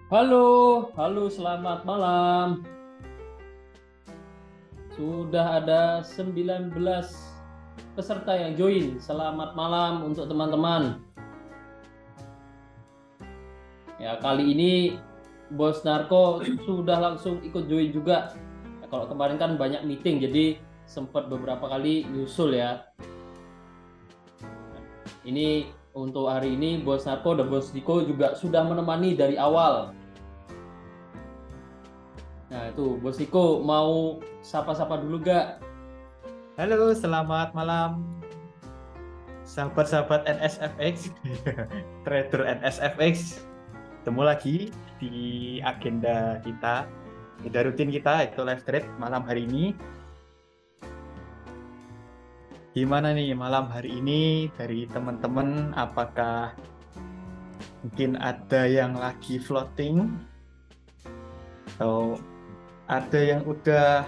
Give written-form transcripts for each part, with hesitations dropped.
Halo, halo, selamat malam. Sudah ada 19 peserta yang join. Selamat malam untuk teman-teman. Ya, kali ini Bos Narko sudah langsung ikut join juga. Ya, kalau kemarin kan banyak meeting, jadi sempat beberapa kali nyusul ya. Ini untuk hari ini Bos Narko dan Bos Diko juga sudah menemani dari awal. Nah, itu Bos Diko mau sapa-sapa dulu gak? Halo, selamat malam sahabat-sahabat NSFX, trader NSFX. Ketemu lagi di agenda rutin kita itu live trade malam hari ini. Gimana nih malam hari ini dari teman-teman? Apakah mungkin ada yang lagi floating atau ada yang udah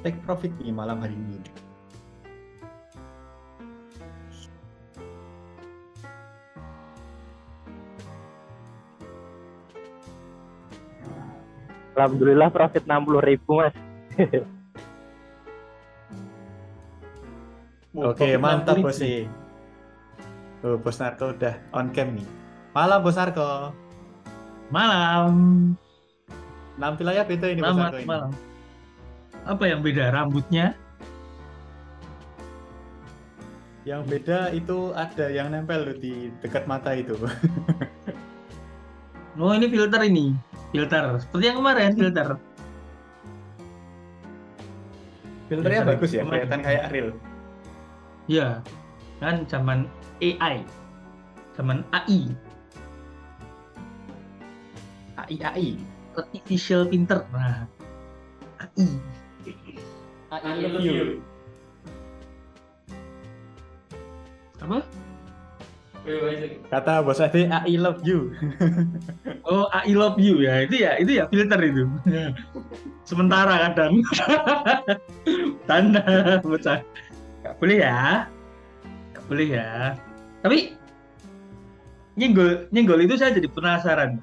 take profit nih malam hari ini? Alhamdulillah profit 60.000 Mas. Oke, Profit mantap 60.000. Bos. Oh, Bos Narko udah on cam nih. Malam Bos Narko. Malam, Nampilannya beda ini Bos selamat Narko ini. malam. Apa yang beda rambutnya? Yang beda itu ada yang nempel loh di dekat mata itu. Oh ini filter ini, filter. Seperti yang kemarin filter. Filternya Filter bagus ya, kemarin. kelihatan kayak real. Ya, kan zaman AI, zaman AI, AI. artificial pinter. Nah, AI. I love you. Apa? Kata Bos Ade, AI love you. Oh AI love you ya, itu ya filter itu. Sementara kadang. Tanda bocah. Gak boleh ya, gak boleh ya. Tapi nyenggol itu saya jadi penasaran.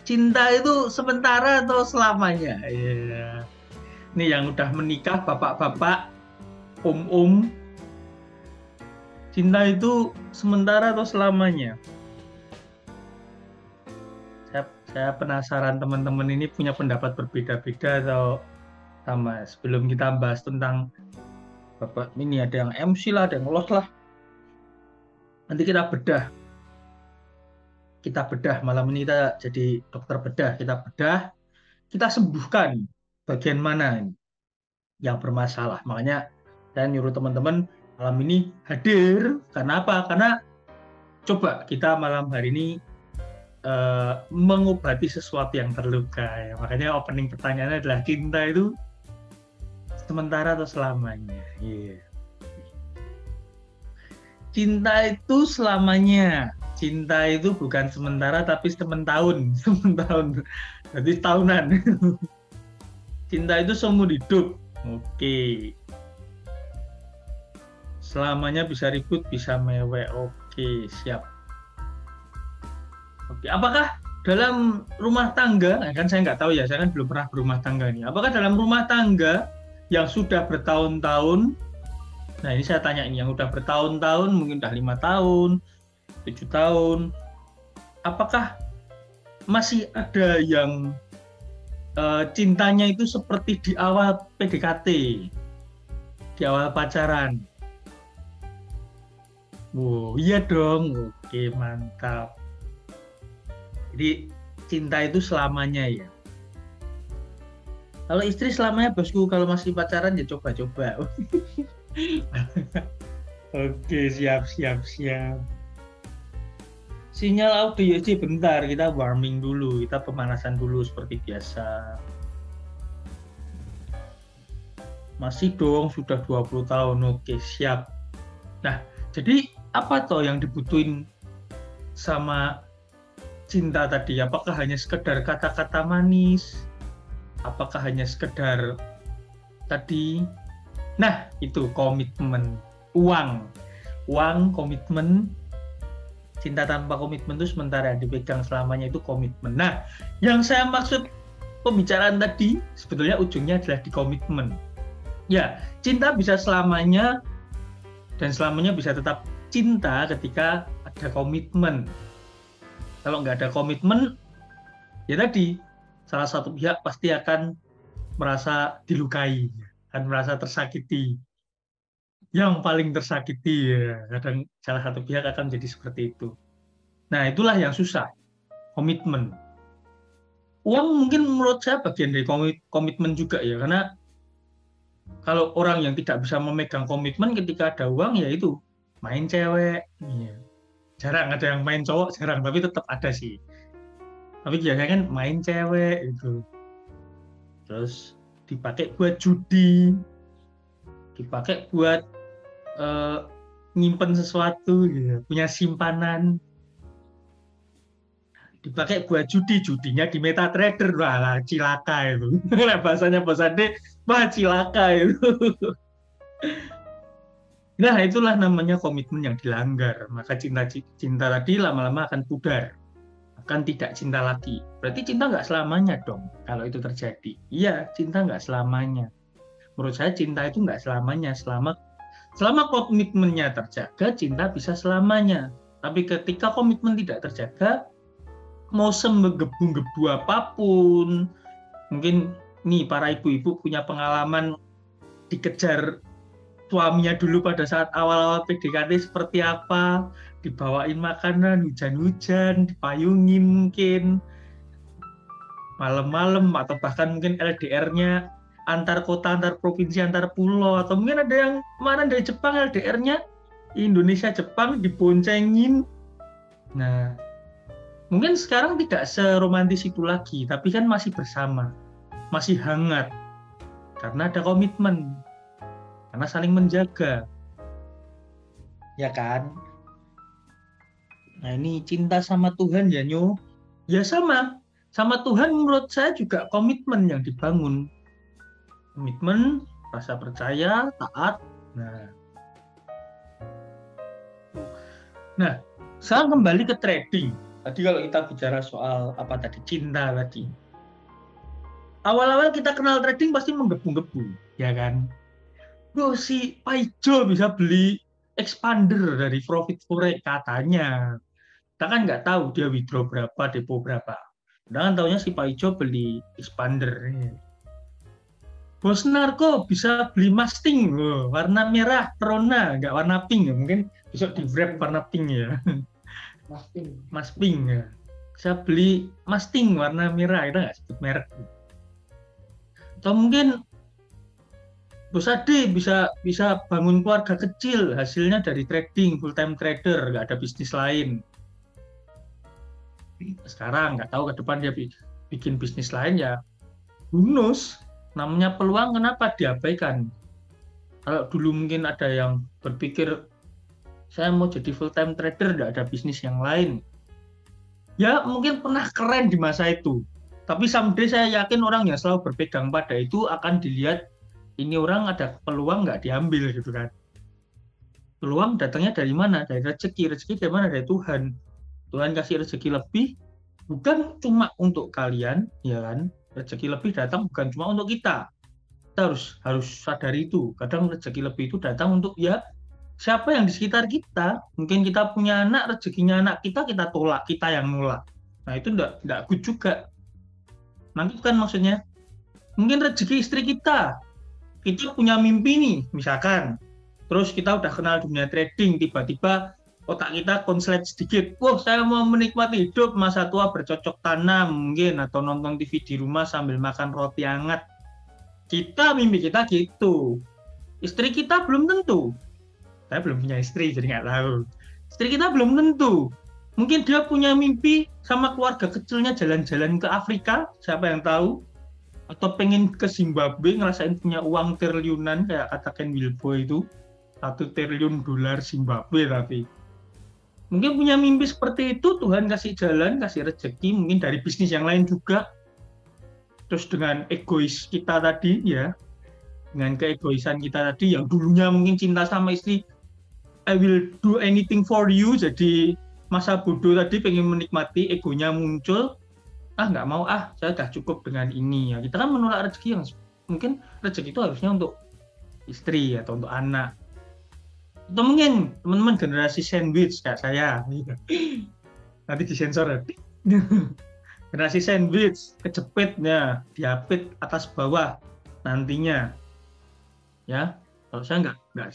Cinta itu sementara atau selamanya? Iya. Ini yang udah menikah, bapak-bapak, om-om. Cinta itu sementara atau selamanya? Saya penasaran teman-teman ini punya pendapat berbeda-beda atau sama. Sebelum kita bahas tentang bapak ini ada yang MC lah, ada yang los lah. Nanti kita bedah malam ini kita jadi dokter bedah, kita sembuhkan bagian mana yang bermasalah. Makanya saya nyuruh teman-teman malam ini hadir. Karena apa? Karena coba kita malam hari ini mengobati sesuatu yang terluka. Ya. Makanya opening pertanyaannya adalah cinta itu sementara atau selamanya? Yeah. Cinta itu selamanya. Cinta itu bukan sementara tapi sementahun. Jadi tahunan. Cinta itu seumur hidup. Oke. Selamanya bisa ribut, bisa mewek. Oke, siap. Oke, apakah dalam rumah tangga, kan saya nggak tahu ya, saya kan belum pernah berumah tangga nih. Apakah dalam rumah tangga yang sudah bertahun-tahun, nah ini saya tanya ini, yang sudah bertahun-tahun, mungkin udah 5 tahun, 7 tahun, apakah masih ada yang cintanya itu seperti di awal PDKT, di awal pacaran? Wow, iya dong. Oke, mantap. Jadi cinta itu selamanya ya. Kalau istri selamanya bosku, kalau masih pacaran ya coba-coba. Oke, siap. Sinyal audio sih bentar, kita warming dulu, kita pemanasan dulu seperti biasa. Masih dong, sudah 20 tahun. Oke, siap. Nah, jadi apa toh yang dibutuhin sama cinta tadi? Apakah hanya sekedar kata-kata manis? Apakah hanya sekedar tadi? Nah, itu komitmen. Uang, komitmen, Cinta tanpa komitmen itu sementara, dipegang selamanya itu komitmen. Nah, yang saya maksud pembicaraan tadi sebetulnya ujungnya adalah di komitmen. Ya, cinta bisa selamanya dan selamanya bisa tetap cinta ketika ada komitmen. Kalau nggak ada komitmen, ya tadi salah satu pihak pasti akan merasa dilukai, akan merasa tersakiti. Yang paling tersakiti ya, kadang salah satu pihak akan jadi seperti itu. Nah, itulah yang susah, komitmen. Uang mungkin menurut saya bagian dari komitmen juga ya, karena kalau orang yang tidak bisa memegang komitmen ketika ada uang, ya itu main cewek. Ya. Jarang ada yang main cowok, jarang, tapi tetap ada sih. Tapi biasanya kan main cewek itu. Terus dipakai buat judi, dipakai buat nyimpen sesuatu, gitu. Punya simpanan. Dipakai buat judinya di MetaTrader, wah cilaka itu. Nah, bahasanya Bosade, wah cilaka itu. Nah, itulah namanya komitmen yang dilanggar. Maka cinta tadi lama-lama akan pudar, akan tidak cinta lagi. Berarti cinta nggak selamanya dong kalau itu terjadi. Iya, cinta nggak selamanya. Menurut saya cinta itu nggak selamanya. Selama komitmennya terjaga, cinta bisa selamanya. Tapi ketika komitmen tidak terjaga, mau semenggebu-gebu apapun, mungkin nih para ibu-ibu punya pengalaman dikejar suaminya dulu pada saat awal-awal PDKT seperti apa, dibawain makanan, hujan-hujan, dipayungin mungkin, malam-malam, atau bahkan mungkin LDR-nya antar kota, antar provinsi, antar pulau, atau mungkin ada yang kemarin dari Jepang LDR-nya Indonesia Jepang diboncengin. Nah, mungkin sekarang tidak seromantis itu lagi, tapi kan masih bersama, masih hangat karena ada komitmen, karena saling menjaga, ya kan? Nah, ini cinta sama Tuhan ya Nyo, ya sama Tuhan menurut saya juga komitmen yang dibangun. Komitmen, rasa percaya, taat. Nah, sekarang kembali ke trading. Tadi kalau kita bicara soal apa tadi, cinta tadi. Awal-awal kita kenal trading pasti menggebu-gebu, ya kan? Loh, si Paijo bisa beli expander dari Profit Forex katanya. Kita kan nggak tahu dia withdraw berapa, depo berapa. Kita kan tahunya si Paijo beli expander. Bos Narko bisa beli Mustang, warna merah, Corona, nggak warna pink, mungkin besok di wrap warna pink ya. Mustang ya. Bisa beli Mustang warna merah, kita nggak sebut merek. Atau mungkin Bos Ade bisa bangun keluarga kecil, hasilnya dari trading, full time trader, nggak ada bisnis lain. Sekarang nggak tahu ke depan dia bikin bisnis lain ya, bonus. Namanya peluang, kenapa diabaikan? Kalau dulu mungkin ada yang berpikir saya mau jadi full time trader, tidak ada bisnis yang lain. Ya mungkin pernah keren di masa itu. Tapi someday saya yakin orang yang selalu berpegang pada itu akan dilihat, ini orang ada peluang nggak diambil gitu kan. Peluang datangnya dari mana? Dari rezeki. Rezeki dari mana? Dari Tuhan. Tuhan kasih rezeki lebih, bukan cuma untuk kalian, ya kan? Rezeki lebih datang bukan cuma untuk kita. Kita harus sadari itu. Kadang rezeki lebih itu datang untuk ya siapa yang di sekitar kita. Mungkin kita punya anak, rezekinya anak kita tolak, kita yang nolak. Nah itu enggak good juga. Nanti kan maksudnya mungkin rezeki istri kita punya mimpi nih misalkan, terus kita udah kenal dunia trading, tiba-tiba otak kita konslet sedikit, wah saya mau menikmati hidup masa tua bercocok tanam mungkin, atau nonton TV di rumah sambil makan roti hangat. Mimpi kita gitu. Istri kita belum tentu. Saya belum punya istri jadi nggak tahu. Istri kita belum tentu. Mungkin dia punya mimpi sama keluarga kecilnya jalan-jalan ke Afrika, siapa yang tahu? Atau pengen ke Zimbabwe ngerasain punya uang triliunan kayak kata Ken Wilbo itu, $1 triliun Zimbabwe tapi. Mungkin punya mimpi seperti itu, Tuhan kasih jalan, kasih rezeki, mungkin dari bisnis yang lain juga. Terus dengan egois kita tadi ya, dengan keegoisan kita tadi yang dulunya mungkin cinta sama istri, I will do anything for you, jadi masa bodoh tadi pengen menikmati, egonya muncul, nggak mau, saya udah cukup dengan ini ya. Kita kan menolak rezeki yang mungkin rezeki itu harusnya untuk istri atau untuk anak, atau mungkin teman-teman generasi sandwich kayak saya nanti disensor ya. Generasi sandwich, kejepitnya diapit atas bawah nantinya ya. Kalau saya nggak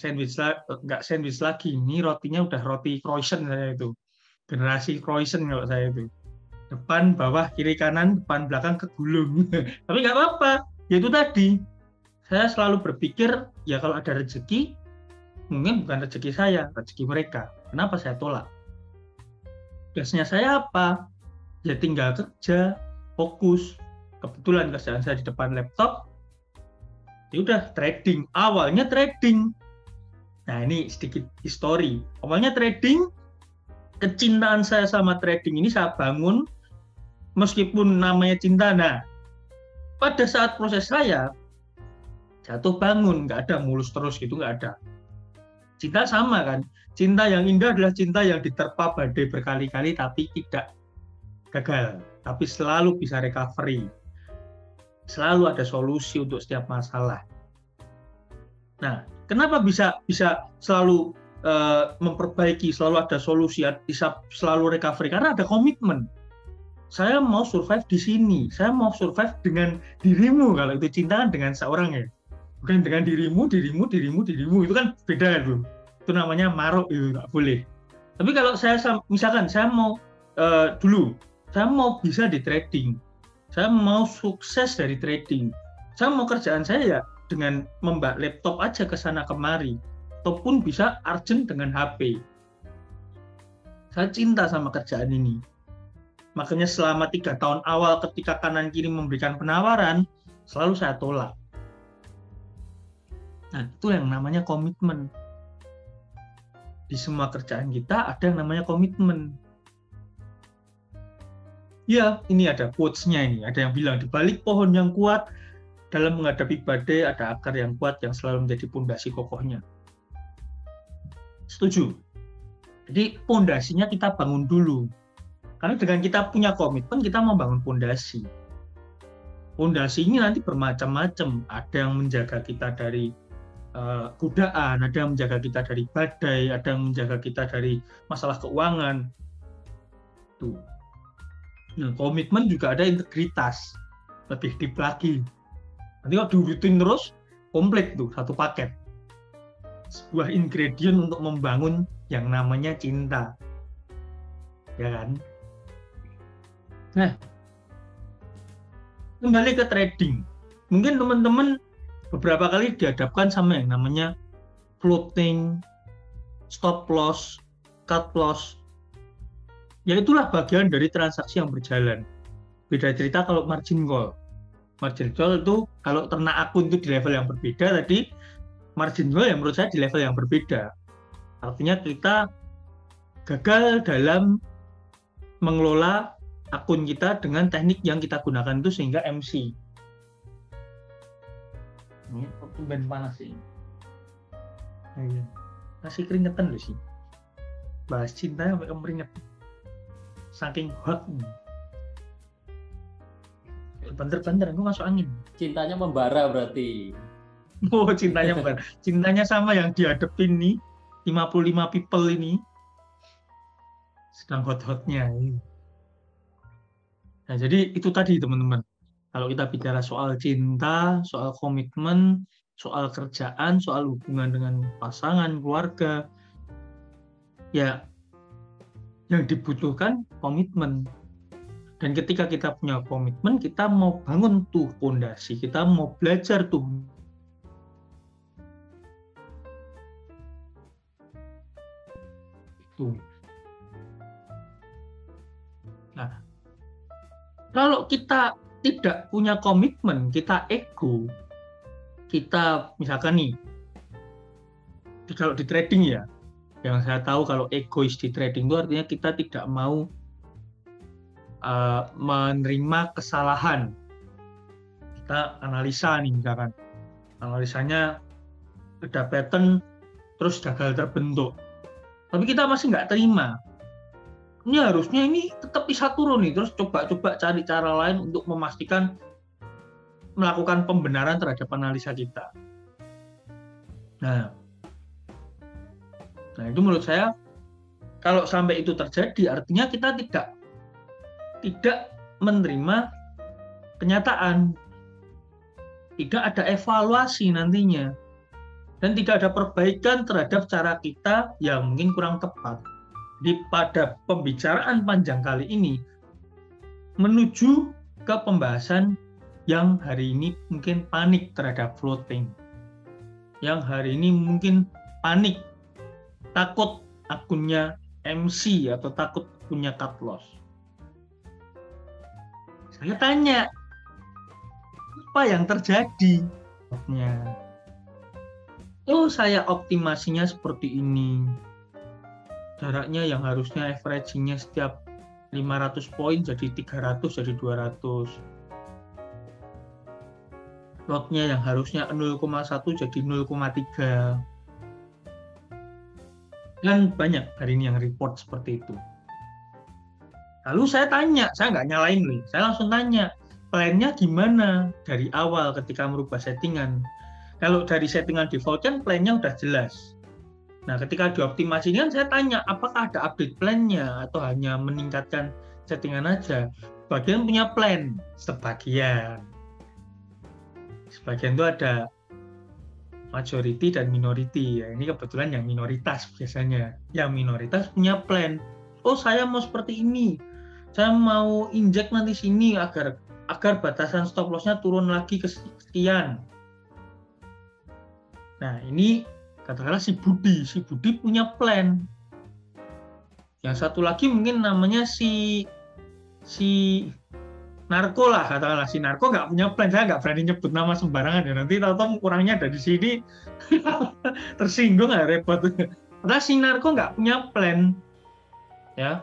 sandwich lagi, ini rotinya udah roti croissant saya itu, generasi croissant kalau saya itu, depan bawah kiri kanan depan belakang kegulung. Tapi nggak apa-apa, ya itu tadi saya selalu berpikir ya kalau ada rezeki mungkin bukan rezeki saya, rezeki mereka. Kenapa saya tolak? Tugasnya saya apa? Ya tinggal kerja, fokus. Kebetulan kerjaan saya di depan laptop, ya udah trading. Awalnya trading. Nah ini sedikit histori. Awalnya trading, kecintaan saya sama trading ini saya bangun meskipun namanya cinta. Nah pada saat proses saya jatuh bangun, nggak ada mulus terus gitu, nggak ada. Cinta sama kan. Cinta yang indah adalah cinta yang diterpa badai berkali-kali tapi tidak gagal, tapi selalu bisa recovery. Selalu ada solusi untuk setiap masalah. Nah, kenapa bisa selalu memperbaiki, selalu ada solusi, bisa selalu recovery? Karena ada komitmen. Saya mau survive di sini, saya mau survive dengan dirimu. Kalau itu cinta kan dengan seorang ya, bukan dengan dirimu. Itu kan beda kan, bro. Itu namanya maruk, itu nggak boleh. Tapi kalau saya misalkan saya mau saya mau bisa di trading, saya mau sukses dari trading, saya mau kerjaan saya ya dengan membawa laptop aja ke sana kemari, ataupun bisa urgent dengan HP. Saya cinta sama kerjaan ini. Makanya selama 3 tahun awal ketika kanan kiri memberikan penawaran, selalu saya tolak. Nah, itu yang namanya komitmen. Di semua kerjaan kita ada yang namanya komitmen. Ya, ini ada quotes-nya ini. Ada yang bilang, di balik pohon yang kuat, dalam menghadapi badai, ada akar yang kuat yang selalu menjadi pondasi kokohnya. Setuju. Jadi, pondasinya kita bangun dulu. Karena dengan kita punya komitmen, kita mau bangun pondasi. Pondasi ini nanti bermacam-macam. Ada yang menjaga kita dari godaan, ada yang menjaga kita dari badai, ada yang menjaga kita dari masalah keuangan. Tuh. Nah, komitmen juga ada integritas, lebih deep lagi. Nanti kalau diurutin terus, komplit tuh satu paket. Sebuah ingredient untuk membangun yang namanya cinta, ya kan? Nah, kembali ke trading. Mungkin teman-teman beberapa kali dihadapkan sama yang namanya floating, stop loss, cut loss. Ya itulah bagian dari transaksi yang berjalan. Beda cerita kalau margin call. Margin call itu kalau ternak akun itu di level yang berbeda, tadi margin call yang menurut saya di level yang berbeda. Artinya kita gagal dalam mengelola akun kita dengan teknik yang kita gunakan itu sehingga MC. Ini tumben panas sih. Masih keringetan loh sih. Bahas cinta sampai keringet. Saking hot. Bentar-bentar aku masuk angin. Cintanya membara berarti. Oh, cintanya bukan. Cintanya sama yang dihadapin nih 55 people ini. Sedang hot-hotnya. Nah, jadi itu tadi teman-teman. Kalau kita bicara soal cinta, soal komitmen, soal kerjaan, soal hubungan dengan pasangan, keluarga, ya yang dibutuhkan komitmen. Dan ketika kita punya komitmen, kita mau bangun tuh pondasi, kita mau belajar tuh. Nah, kalau kita tidak punya komitmen, kita ego, kita misalkan nih, kalau di trading ya, yang saya tahu kalau egois di trading itu artinya kita tidak mau menerima kesalahan. Kita analisa nih misalkan, analisanya ada pattern terus gagal terbentuk, tapi kita masih nggak terima. ini harusnya ini tetap bisa turun nih, terus coba-coba cari cara lain untuk memastikan melakukan pembenaran terhadap analisa kita. Nah itu menurut saya kalau sampai itu terjadi artinya kita tidak menerima kenyataan, tidak ada evaluasi nantinya, dan tidak ada perbaikan terhadap cara kita yang mungkin kurang tepat. Jadi pada pembicaraan panjang kali ini menuju ke pembahasan yang hari ini mungkin panik terhadap floating, yang hari ini mungkin panik, takut akunnya MC atau takut punya cut loss. Saya tanya, apa yang terjadi? Oh, saya optimasinya seperti ini. Jaraknya yang harusnya averaging-nya setiap 500 poin jadi 300 jadi 200. Lotnya yang harusnya 0,1 jadi 0,3. Dan banyak hari ini yang report seperti itu. Lalu saya tanya, saya nggak nyalain nih, saya langsung tanya, plan-nya gimana dari awal ketika merubah settingan? Kalau dari settingan default kan plan-nya udah jelas. Nah, ketika dioptimasikan saya tanya, apakah ada update plan-nya atau hanya meningkatkan settingan aja? Sebagian punya plan, sebagian itu ada majority dan minority. Ya, ini kebetulan yang minoritas biasanya. Yang minoritas punya plan. Oh, saya mau seperti ini. Saya mau injek nanti sini agar batasan stop loss-nya turun lagi ke sekian. Nah, ini katakanlah si Budi punya plan. Yang satu lagi mungkin namanya si Narko lah, katakanlah si Narko nggak punya plan. Saya nggak berani nyebut nama sembarangan ya, nanti tahu-tahu kurangnya ada di sini tersinggung ya, repot. Padahal si Narko nggak punya plan, ya.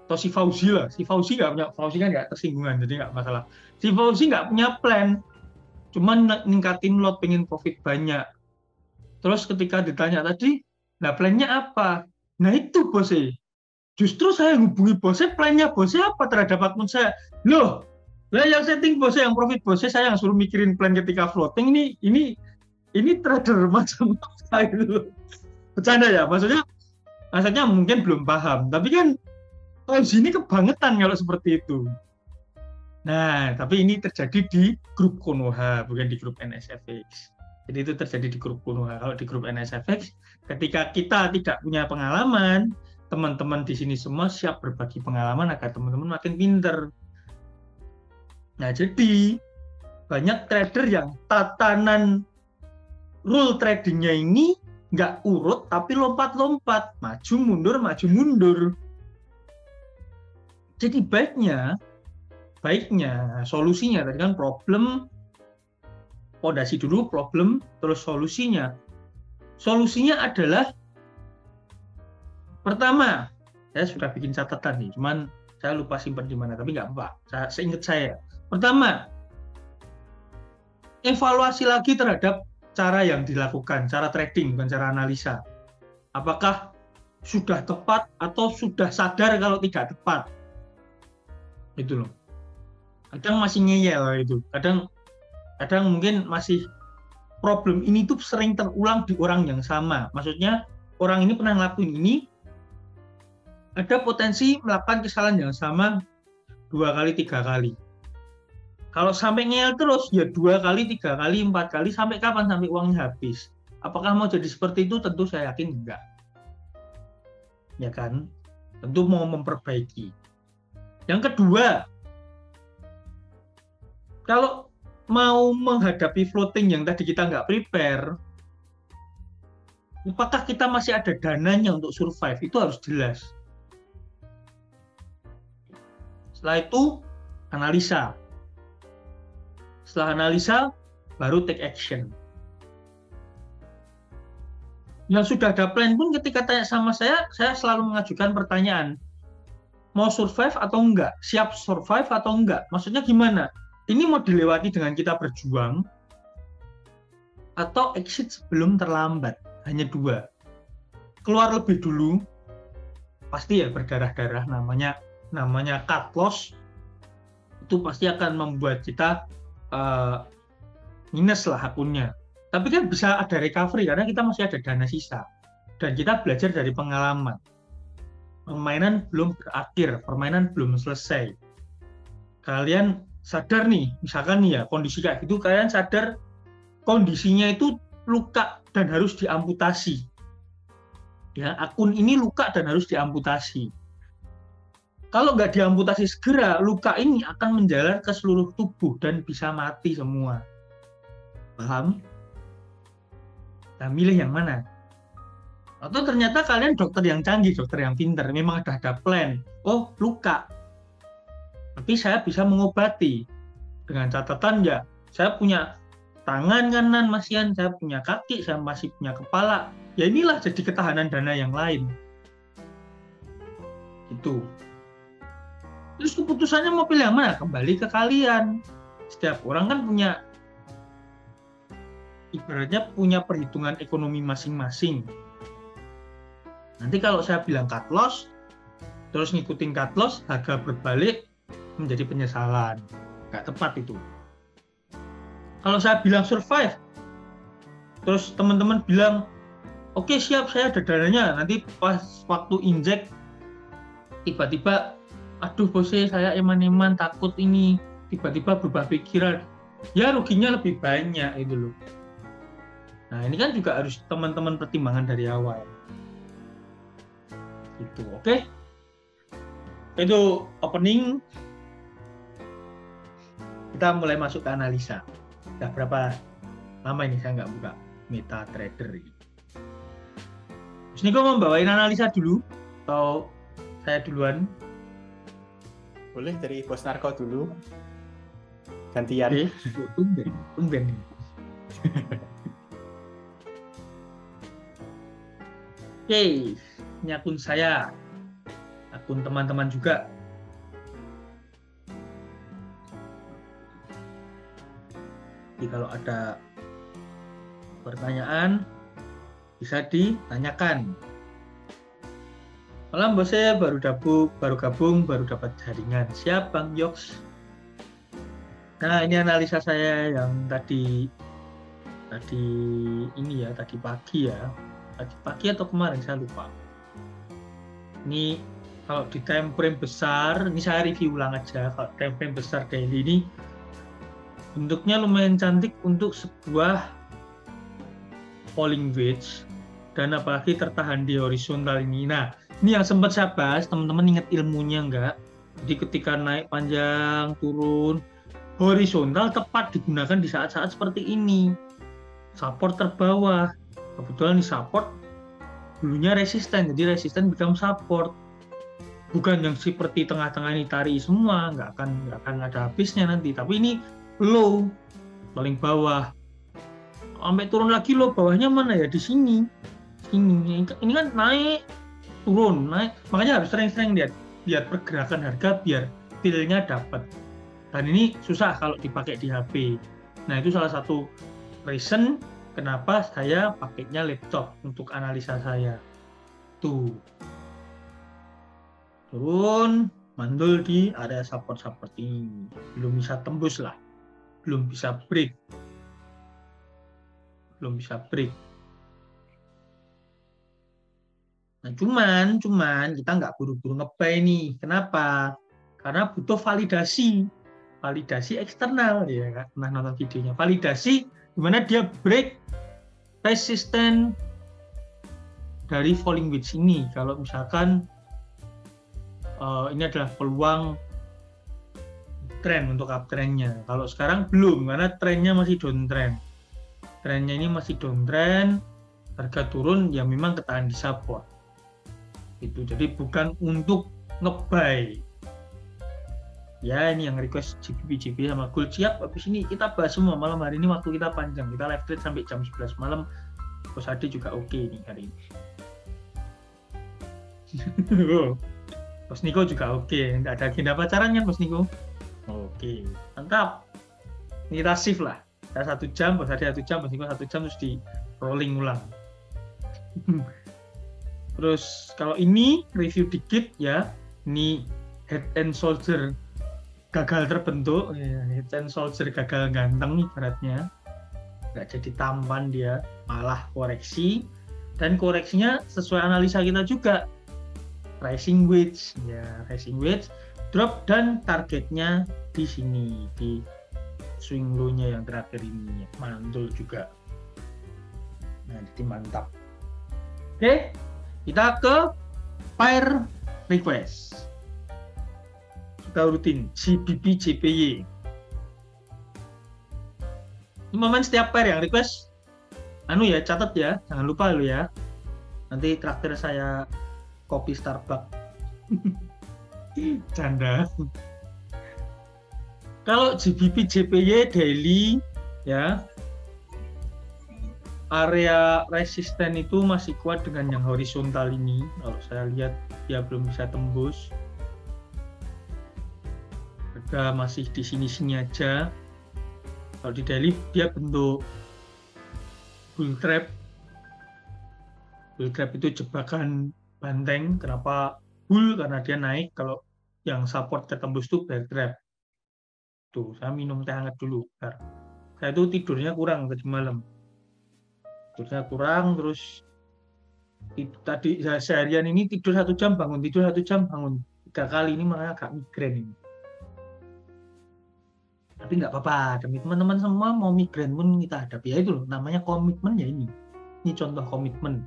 Atau si Fauzi lah, si Fauzi nggak punya, Fauzi kan nggak tersinggungan, jadi nggak masalah. Si Fauzi nggak punya plan, cuman ningkatin lot, pengen profit banyak. Terus ketika ditanya tadi, nah plannya apa? Nah itu bosnya. Justru saya hubungi bosnya, plannya bosnya apa terhadap akun saya? Loh, lah yang setting bosnya, yang profit bosnya, saya yang suruh mikirin plan ketika floating, ini trader macam apa itu? Bercanda ya, maksudnya mungkin belum paham, tapi kan sini kebangetan kalau seperti itu. Nah, tapi ini terjadi di grup Konoha, bukan di grup NSFX. Jadi itu terjadi di grup Konoha. Kalau di grup NSFX, ketika kita tidak punya pengalaman, teman-teman di sini semua siap berbagi pengalaman agar teman-teman makin pinter. Nah, jadi banyak trader yang tatanan rule tradingnya ini nggak urut, tapi lompat-lompat, maju mundur. Jadi baiknya solusinya tadi kan problem, pondasi dulu problem, terus solusinya. Solusinya adalah pertama, saya sudah bikin catatan nih, cuman saya lupa simpan di mana, tapi nggak apa-apa. Seingat saya. Pertama, evaluasi lagi terhadap cara yang dilakukan, cara trading, bukan cara analisa. Apakah sudah tepat atau sudah sadar kalau tidak tepat? Itu loh. Kadang masih ngeyel itu. Kadang mungkin masih problem ini tuh sering terulang di orang yang sama. Maksudnya orang ini pernah ngelakuin ini, ada potensi melakukan kesalahan yang sama 2 kali, 3 kali. Kalau sampai ngeyel terus, ya 2 kali, 3 kali, 4 kali, sampai kapan? Sampai uangnya habis. Apakah mau jadi seperti itu? Tentu saya yakin enggak. Ya kan? Tentu mau memperbaiki. Yang kedua, kalau mau menghadapi floating yang tadi kita nggak prepare, apakah kita masih ada dananya untuk survive? Itu harus jelas. Setelah itu, analisa. Setelah analisa, baru take action. Yang sudah ada plan pun ketika tanya sama saya selalu mengajukan pertanyaan, mau survive atau enggak? Siap survive atau enggak? Maksudnya gimana? Ini mau dilewati dengan kita berjuang atau exit sebelum terlambat? Hanya 2. Keluar lebih dulu pasti ya berdarah-darah, namanya cut loss, itu pasti akan membuat kita minus lah akunnya. Tapi kan bisa ada recovery karena kita masih ada dana sisa. Dan kita belajar dari pengalaman. Permainan belum berakhir, permainan belum selesai. Kalian sadar nih, misalkan nih ya, kondisi kayak gitu, kalian sadar kondisinya itu luka dan harus diamputasi. Ya, akun ini luka dan harus diamputasi. Kalau nggak diamputasi segera, luka ini akan menjalar ke seluruh tubuh dan bisa mati semua. Paham? Nah, milih yang mana? Atau ternyata kalian dokter yang canggih, dokter yang pintar, memang ada plan. Oh, luka. Tapi saya bisa mengobati. Dengan catatan ya, saya punya tangan kanan masihan, saya punya kaki, saya masih punya kepala. Ya inilah jadi ketahanan dana yang lain. Itu. Terus keputusannya mau pilih yang mana? Kembali ke kalian. Setiap orang kan punya, ibaratnya punya perhitungan ekonomi masing-masing. Nanti kalau saya bilang cut loss, terus ngikutin cut loss, harga berbalik menjadi penyesalan. Nggak tepat itu. Kalau saya bilang survive, terus teman-teman bilang, oke, siap, saya ada dananya, nanti pas waktu injek, tiba-tiba, aduh bosnya saya eman-eman, takut ini, tiba-tiba berubah pikiran, ya ruginya lebih banyak itu loh. Nah ini kan juga harus teman-teman pertimbangan dari awal. Gitu, oke? Itu opening. Kita mulai masuk ke analisa. Udah berapa lama ini saya nggak buka MetaTrader ini. Terus Niko membawain analisa dulu atau saya duluan? Boleh dari Bos Narko dulu. Gantian. Tumben. Oke, ini akun saya, akun teman-teman juga. Jadi kalau ada pertanyaan bisa ditanyakan. Malam bosnya baru gabung, baru dapat jaringan. Siap Bang Yoks. Nah ini analisa saya yang tadi ini ya, tadi pagi ya. Tadi pagi atau kemarin saya lupa. Ini kalau di time frame besar, ini saya review ulang aja. Kalau time frame besar daily ini bentuknya lumayan cantik untuk sebuah falling wedge dan apalagi tertahan di horizontal ini. Nah, ini yang sempat saya bahas, teman-teman ingat ilmunya enggak? Jadi ketika naik panjang, turun, horizontal tepat digunakan di saat-saat seperti ini. Support terbawah. Kebetulan di support dulunya resisten, jadi resisten become support. Bukan yang seperti tengah-tengah ini tarik semua, nggak akan ada habisnya nanti. Tapi ini low, paling bawah. Sampai turun lagi low, bawahnya mana ya? Di sini. Ini kan naik, turun, naik. Makanya harus sering-sering lihat pergerakan harga biar feel-nya dapat. Dan ini susah kalau dipakai di HP. Nah itu salah satu reason kenapa saya pakainya laptop untuk analisa saya. Tuh. Turun, mandul di area support ini. Belum bisa tembus lah. Belum bisa break. Nah, cuman kita nggak buru-buru nge-buy nih. Kenapa? Karena butuh validasi eksternal, ya kan? Pernah nonton videonya. Validasi di mana dia break resisten dari falling wedge ini. Kalau misalkan ini adalah peluang tren untuk uptrendnya. Kalau sekarang belum, karena trennya masih downtrend. Trennya ini masih downtrend, harga turun ya memang ketahan di support. Itu jadi bukan untuk nge-buy. Ya ini yang request GBP sama Gold. Siap, habis ini kita bahas semua. Malam hari ini waktu kita panjang, kita live trade sampai jam 11 malam. Bos Ade juga oke nih hari ini. Bos Niko juga oke. Nggak ada agenda pacaran kan Bos Niko? Oke, mantap. Ini kita shift lah. Saya 1 jam, Bos Ade 1 jam, Bos Niko 1 jam, terus di rolling ulang. Terus kalau ini review dikit ya, ini Head and Shoulder gagal terbentuk, ya, Head and Shoulder gagal ganteng ibaratnya, nggak jadi tampan dia, malah koreksi, dan koreksinya sesuai analisa kita juga, rising wedge, ya rising wedge, drop dan targetnya di sini di swing low-nya yang terakhir ini mantul juga. Nah, jadi mantap. Oke, kita ke pair request. Sudah rutin CBP JPY. Momen setiap pair yang request, ya catat ya, jangan lupa lo ya. Nanti traktir saya kopi Starbucks. Canda. Kalau GBP JPY daily ya, area resisten itu masih kuat dengan yang horizontal ini. Kalau saya lihat dia belum bisa tembus. Harga masih di sini-sini aja. Kalau di daily dia bentuk bull trap. Bull trap itu jebakan banteng. Kenapa bull? Karena dia naik. Kalau yang support ketembus itu bear trap. Tuh, saya minum teh hangat dulu. Bentar. Saya itu tidurnya kurang tadi malam. Tidurnya kurang, terus tadi seharian ini tidur 1 jam bangun, tidur 1 jam bangun 3 kali, ini makanya agak migrain ini. Tapi nggak apa-apa, demi teman-teman semua mau migrain pun kita hadapi. Ya itu loh, namanya komitmen ya ini. Ini contoh komitmen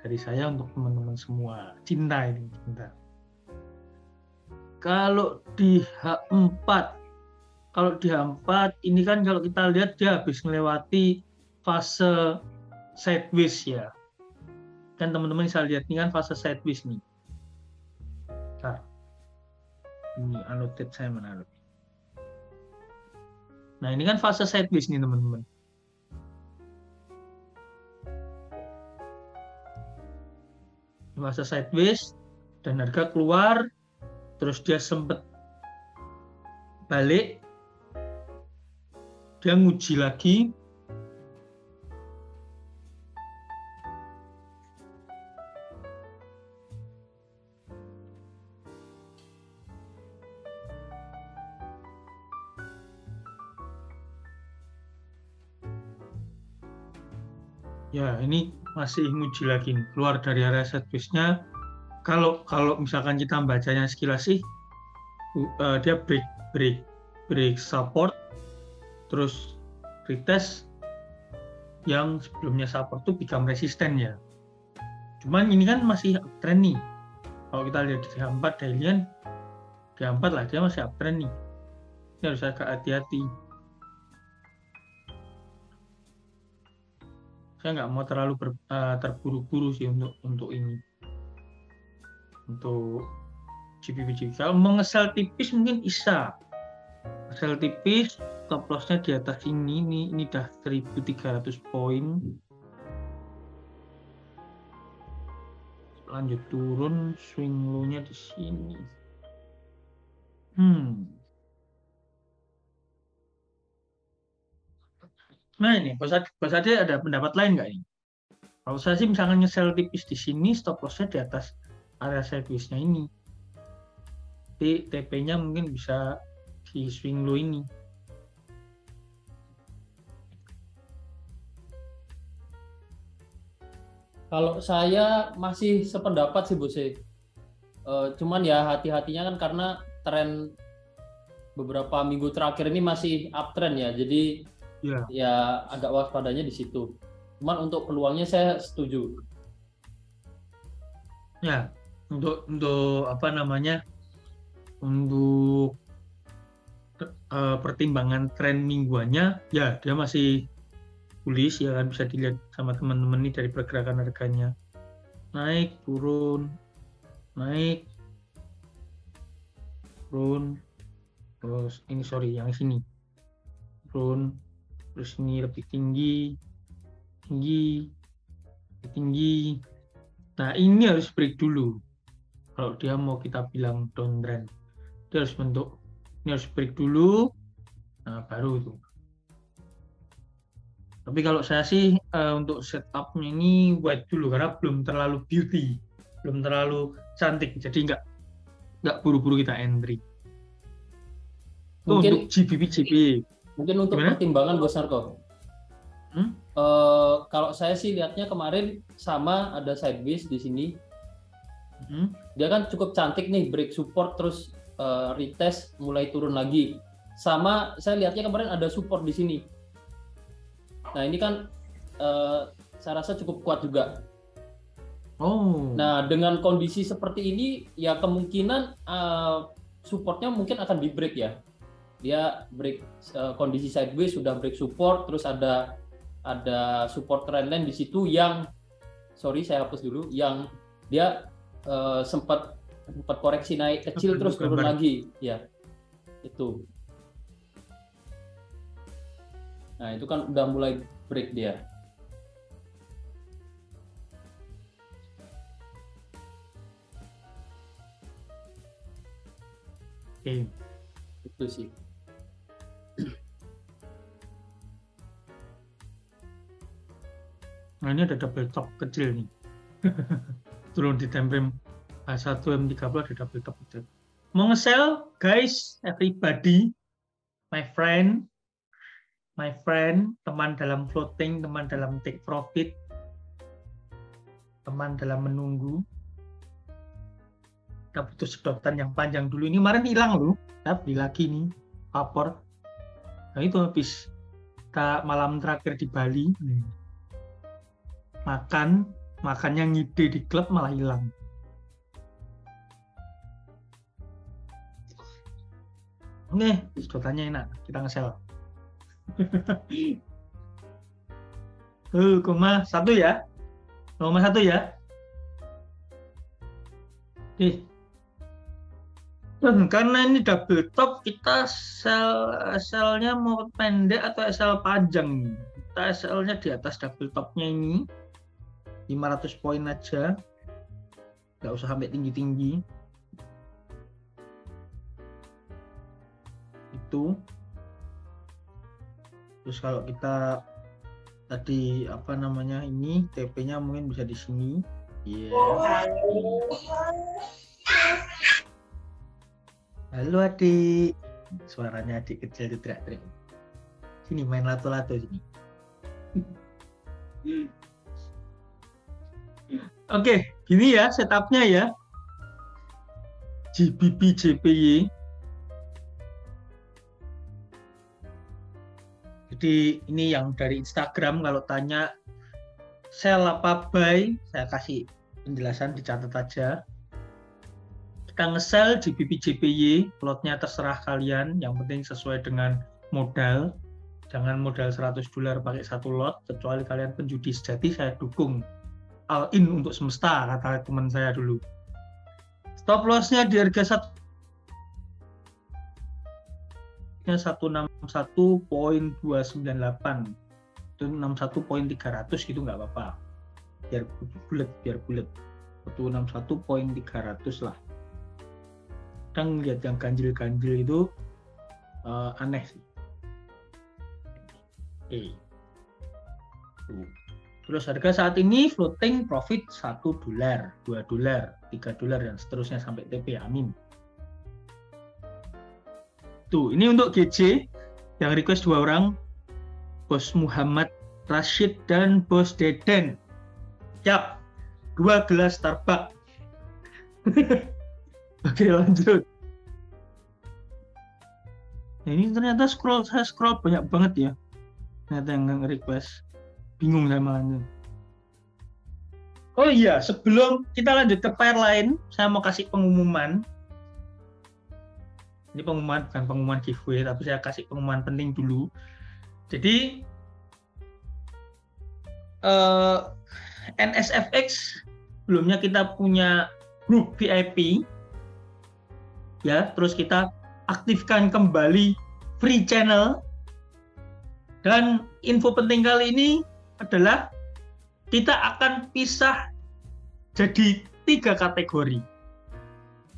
dari saya untuk teman-teman semua. Cinta ini, cinta. Kalau di H4 ini kan kalau kita lihat dia habis melewati fase sideways ya. Kan teman-teman bisa lihat ini kan fase sideways nih. Bentar. Ini annotate saya mana annotate. Nah, ini kan fase sideways nih teman-teman. Fase sideways dan harga keluar, terus dia sempat balik, dia nguji lagi. Ya, ini masih nguji lagi nih, keluar dari area sideways-nya. Kalau misalkan kita bacanya sekilas sih, dia break support, terus retest yang sebelumnya support itu become resisten ya. Cuman ini kan masih uptrend nih. Kalau kita lihat di H4 dailyan, di H4 lah dia masih uptrend nih. Ini harus agak hati-hati. Saya nggak mau terlalu terburu-buru sih untuk ini, untuk GBP. Kalau mengesel tipis mungkin bisa, ngesel tipis, stop loss-nya di atas ini dah 1.300 poin. Lanjut turun, swing low-nya di sini. Nah ini, Bos Ade ada pendapat lain nggak ini? Kalau saya sih misalkan nge-sell tipis di sini, stop loss-nya di atas area sideways-nya ini. Jadi TP-nya mungkin bisa di swing low ini. Kalau saya masih sependapat sih Bos. Cuman ya hati-hatinya kan karena tren beberapa minggu terakhir ini masih uptrend ya. Jadi ya agak waspadanya di situ. Cuman untuk peluangnya saya setuju. Ya, untuk apa namanya? Untuk pertimbangan tren mingguannya, ya dia masih bullish ya kan, bisa dilihat sama teman-teman ini dari pergerakan harganya. Naik, turun, naik, turun. Terus ini yang sini. Turun. Terus ini lebih tinggi. Nah ini harus break dulu. Kalau dia mau kita bilang downtrend, dia harus ini harus break dulu. Nah baru itu. Tapi kalau saya sih untuk setupnya ini white dulu karena belum terlalu beauty, belum terlalu cantik, jadi nggak buru-buru kita entry. Itu Mungkin untuk GBP. mungkin untuk Gimana? pertimbangan Bos Narko. Hmm? Kalau saya sih lihatnya kemarin sama ada sideways di sini. Dia kan cukup cantik nih, break support terus retest mulai turun lagi. Sama saya lihatnya kemarin ada support di sini. Nah ini kan saya rasa cukup kuat juga. Oh. Nah dengan kondisi seperti ini ya kemungkinan supportnya mungkin akan di break ya. Dia break kondisi sideways sudah break support, terus ada support trendline di situ yang saya hapus dulu, yang dia sempat koreksi naik kecil terus turun lagi ya itu. Nah itu kan udah mulai break dia. Oke. Itu sih. Nah ini ada double top kecil nih. Turun di time frame A1 M30 ada double top kecil. Mau nge-sell guys, everybody, my friend, teman dalam floating, teman dalam take profit, teman dalam menunggu. Kita butuh sedotan yang panjang dulu. Ini kemarin hilang loh, beli lagi nih, vapor. Nah itu habis kita malam terakhir di Bali, makannya ngide di klub malah hilang. Oke, sedotannya enak, kita nge-sell. 0,1 ya, 0,1 ya. Oke. Karena ini double top, kita sell-nya mau pendek atau sell panjang. Kita sell-nya di atas double top-nya ini 500 poin aja, nggak usah sampai tinggi-tinggi. Itu. Terus kalau kita tadi ini TP-nya mungkin bisa di sini. Halo adik, suaranya adik kecil itu teriak-teriak. Sini main lato-lato sini. Oke, gini ya setupnya ya. GBP JPY. Jadi ini yang dari Instagram, kalau tanya sell apa buy, saya kasih penjelasan, dicatat aja. Kita nge-sell GBP JPY, plotnya terserah kalian, yang penting sesuai dengan modal. Jangan modal $100 pakai satu lot, kecuali kalian penjudi sejati, saya dukung. All in untuk semesta, kata teman saya dulu. Stop loss-nya di harga 161.298, itu 61.300 gitu nggak apa-apa, biar bulat 161.300 lah. Kadang lihat yang ganjil itu aneh sih. Oke. Terus harga saat ini floating profit $1, $2, $3 dan seterusnya sampai TP, amin. Tuh, ini untuk GC yang request 2 orang, Bos Muhammad Rashid dan Bos Deden. Siap, 2 gelas Starbucks. Oke, lanjut. Nah, ini ternyata saya scroll banyak banget ya. Ternyata yang request. Bingung saya malah. Oh iya, sebelum kita lanjut ke pair lain, saya mau kasih pengumuman. Ini pengumuman, bukan pengumuman giveaway, tapi saya kasih pengumuman penting dulu. Jadi NSFX sebelumnya kita punya grup VIP ya, terus kita aktifkan kembali free channel, dan info penting kali ini adalah kita akan pisah jadi 3 kategori.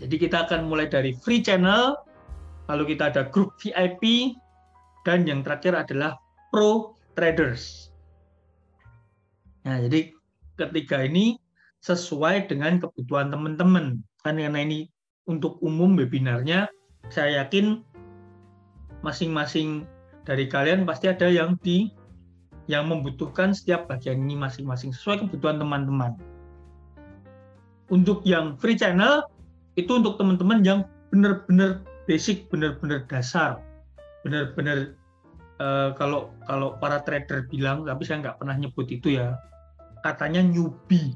Jadi kita akan mulai dari free channel, lalu kita ada grup VIP, dan yang terakhir adalah pro traders. Nah, jadi ketiga ini sesuai dengan kebutuhan teman-teman. Kan karena ini untuk umum webinarnya, saya yakin masing-masing dari kalian pasti ada yang membutuhkan setiap bagian ini masing-masing sesuai kebutuhan teman-teman. Untuk yang free channel itu untuk teman-teman yang benar-benar basic, benar-benar dasar, benar-benar kalau para trader bilang, tapi saya nggak pernah nyebut itu ya, katanya newbie.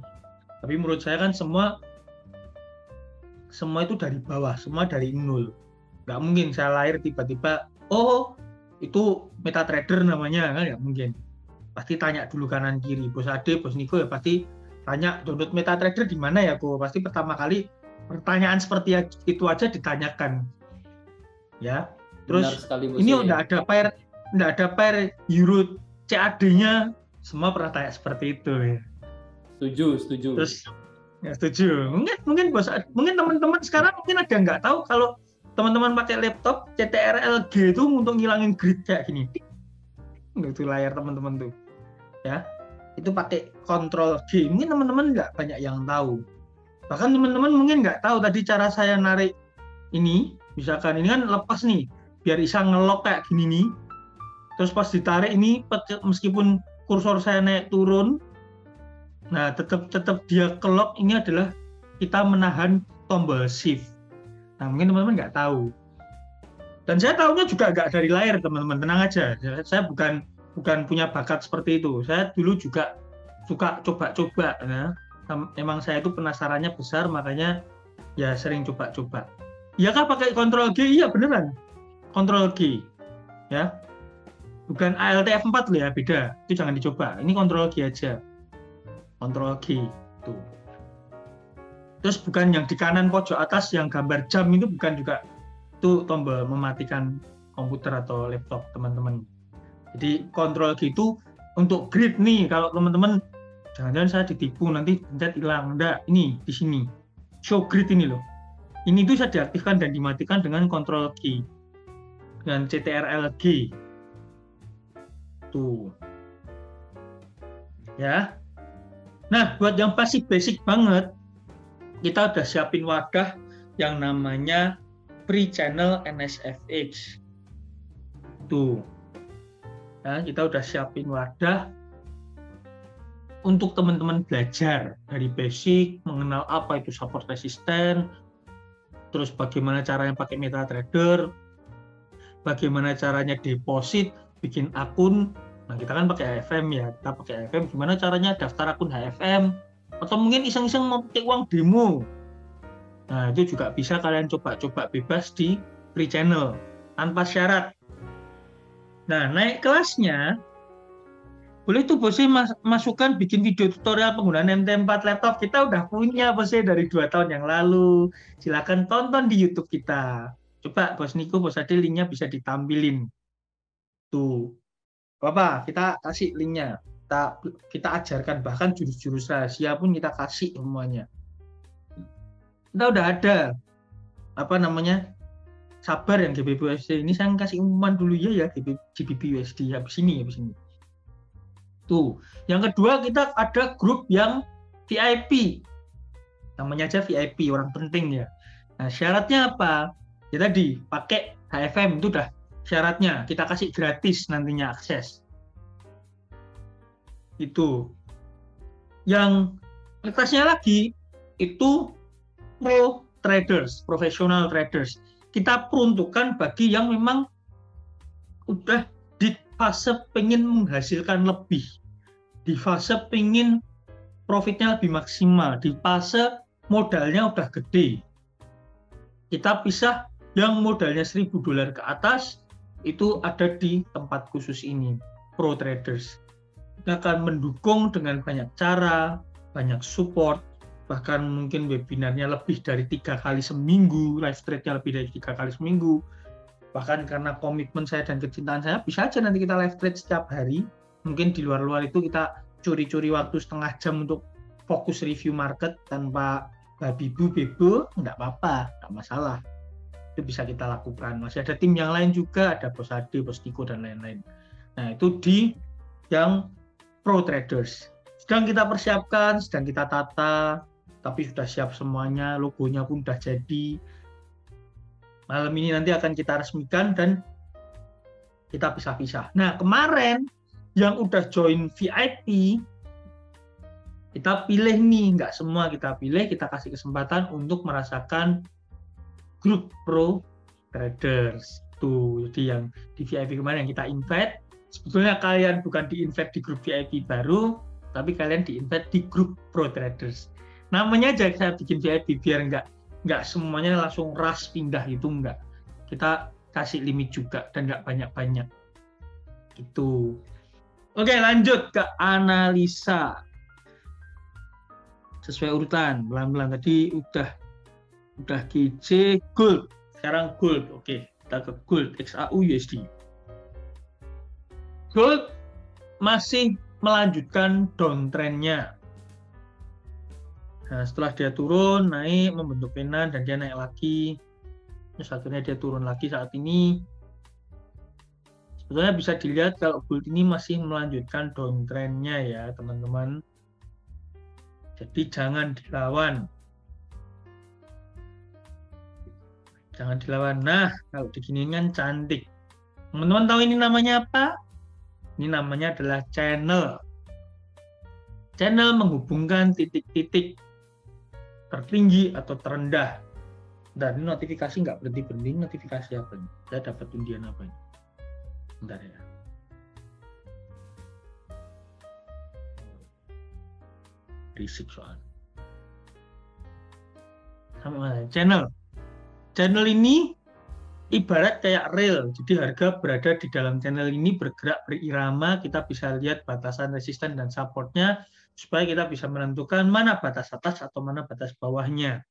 Tapi menurut saya kan semua itu dari bawah, semua dari nol. Nggak mungkin saya lahir tiba-tiba, oh itu MetaTrader namanya, kan nggak mungkin. Pasti tanya dulu kanan kiri, Bos Ade, Bos Niko ya pasti tanya download MetaTrader di mana ya kok. Pasti pertama kali pertanyaan seperti itu aja ditanyakan. Ya. Terus sekali, ini udah ada pair euro CAD-nya, semua pernah tanya seperti itu ya. Setuju. Terus ya setuju. Mungkin teman-teman sekarang mungkin ada nggak tahu kalau teman-teman pakai laptop CTRL-G itu untuk ngilangin grid kayak gini. Itu layar teman-teman tuh. Ya. Itu pakai Ctrl G. Mungkin teman-teman nggak banyak yang tahu. Bahkan teman-teman mungkin nggak tahu tadi cara saya narik ini, misalkan ini kan lepas nih, biar bisa ngelok kayak gini nih. Terus pas ditarik ini, meskipun kursor saya naik turun, nah tetap dia kelok, ini adalah kita menahan tombol shift. Nah mungkin teman-teman nggak tahu. Dan saya tahunya juga nggak dari lahir teman-teman, tenang aja. Saya bukan punya bakat seperti itu. Saya dulu juga suka coba-coba. Ya. Emang saya itu penasarannya besar, makanya ya sering coba-coba. Ya kah pakai Ctrl G? Iya beneran. Ctrl G. Ya. Bukan Alt F4 loh ya, beda. Itu jangan dicoba. Ini Ctrl G aja. Ctrl G. Tuh. Terus bukan yang di kanan pojok atas yang gambar jam itu bukan juga. Itu tombol mematikan komputer atau laptop teman-teman. Jadi Ctrl G itu untuk grid nih. Kalau teman-teman jangan-jangan saya ditipu nanti pencet hilang. Enggak, ini di sini. Show grid ini loh. Ini tuh bisa diaktifkan dan dimatikan dengan Ctrl G. Dengan CTRL G. Tuh. Ya. Nah, buat yang pasti basic banget, kita udah siapin wadah yang namanya Free Channel NSFX. Tuh. Ya, kita udah siapin wadah untuk teman-teman belajar dari basic, mengenal apa itu support resisten, terus bagaimana caranya pakai MetaTrader, bagaimana caranya deposit, bikin akun. Nah kita kan pakai HFM ya, kita pakai HFM, gimana caranya daftar akun HFM, atau mungkin iseng-iseng mau pakai uang demo. Nah itu juga bisa kalian coba-coba bebas di free channel tanpa syarat. Nah naik kelasnya boleh tuh Bose masukkan bikin video tutorial penggunaan MT4 laptop. Kita udah punya Bose dari 2 tahun yang lalu. Silakan tonton di YouTube kita. Coba Bos Niko, Bos Ade, linknya bisa ditampilin. Tuh. Bapak, kita kasih linknya. Kita ajarkan, bahkan jurus-jurus rahasia pun kita kasih semuanya. Kita udah ada sabar yang GBP USD ini saya kasih umuman dulu ya GBP USD habis ini. Tuh. Yang kedua kita ada grup yang VIP. Namanya aja VIP, orang penting ya. Nah, syaratnya apa? Ya tadi, pakai HFM itu udah syaratnya. Kita kasih gratis nantinya akses. Itu. Yang kelasnya lagi itu pro traders, professional traders. Kita peruntukkan bagi yang memang udah di fase pengen menghasilkan lebih, di fase pengen profitnya lebih maksimal, di fase modalnya udah gede. Kita pisah yang modalnya $1.000 ke atas, itu ada di tempat khusus ini, pro traders. Kita akan mendukung dengan banyak cara, banyak support, bahkan mungkin webinarnya lebih dari 3 kali seminggu, live trade-nya lebih dari 3 kali seminggu. Bahkan karena komitmen saya dan kecintaan saya, bisa aja nanti kita live trade setiap hari. Mungkin di luar-luar itu kita curi-curi waktu setengah jam untuk fokus review market tanpa babi bebo, nggak apa-apa, nggak masalah. Itu bisa kita lakukan. Masih ada tim yang lain juga, ada Bos Ade, Bos Niko, dan lain-lain. Nah, itu di yang pro traders. sedang kita persiapkan, sedang kita tata, tapi sudah siap semuanya, logonya pun sudah jadi. Malam ini nanti akan kita resmikan dan kita pisah-pisah. Nah, kemarin yang udah join VIP, kita pilih nih, nggak semua kita pilih, kita kasih kesempatan untuk merasakan grup Pro Traders. Tuh, jadi yang di VIP kemarin yang kita invite, sebetulnya kalian bukan di-invite di grup VIP baru, tapi kalian di-invite di grup Pro Traders. Namanya aja saya bikin VIP biar nggak semuanya langsung rush pindah itu, nggak. Kita kasih limit juga dan nggak banyak-banyak. Itu. Oke, lanjut ke analisa. Sesuai urutan, pelan-pelan. Tadi udah GC, gold. Sekarang gold. Oke, kita ke gold, XAU USD. Gold masih melanjutkan downtrend-nya. Nah, setelah dia turun, naik, membentuk pena, dan dia naik lagi. Terus akhirnya dia turun lagi saat ini. Sebetulnya bisa dilihat kalau gold ini masih melanjutkan downtrend-nya ya, teman-teman. Jadi jangan dilawan. Jangan dilawan. Nah, kalau diginiin kan cantik. Teman-teman tahu ini namanya apa? Ini namanya adalah channel. Channel menghubungkan titik-titik tertinggi atau terendah. Dan ini notifikasi nggak berhenti-berhenti. Notifikasi apa ini? Saya dapat undian apa ini? Bentar ya. Risik soal. Sampai mana? Channel ini ibarat kayak rel, jadi harga berada di dalam channel ini bergerak berirama, kita bisa lihat batasan resisten dan supportnya supaya kita bisa menentukan mana batas atas atau mana batas bawahnya.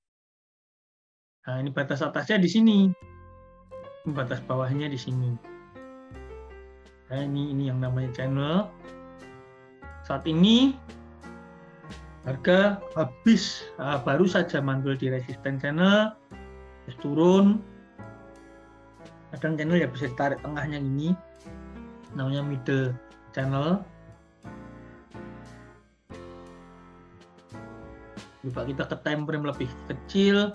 Nah, ini batas atasnya di sini, ini batas bawahnya di sini. Nah, ini yang namanya channel. Saat ini harga habis, baru saja mantul di resisten channel, terus turun. Kadang channel ya bisa ditarik tengahnya ini, namanya middle channel. Coba kita ke time frame lebih kecil.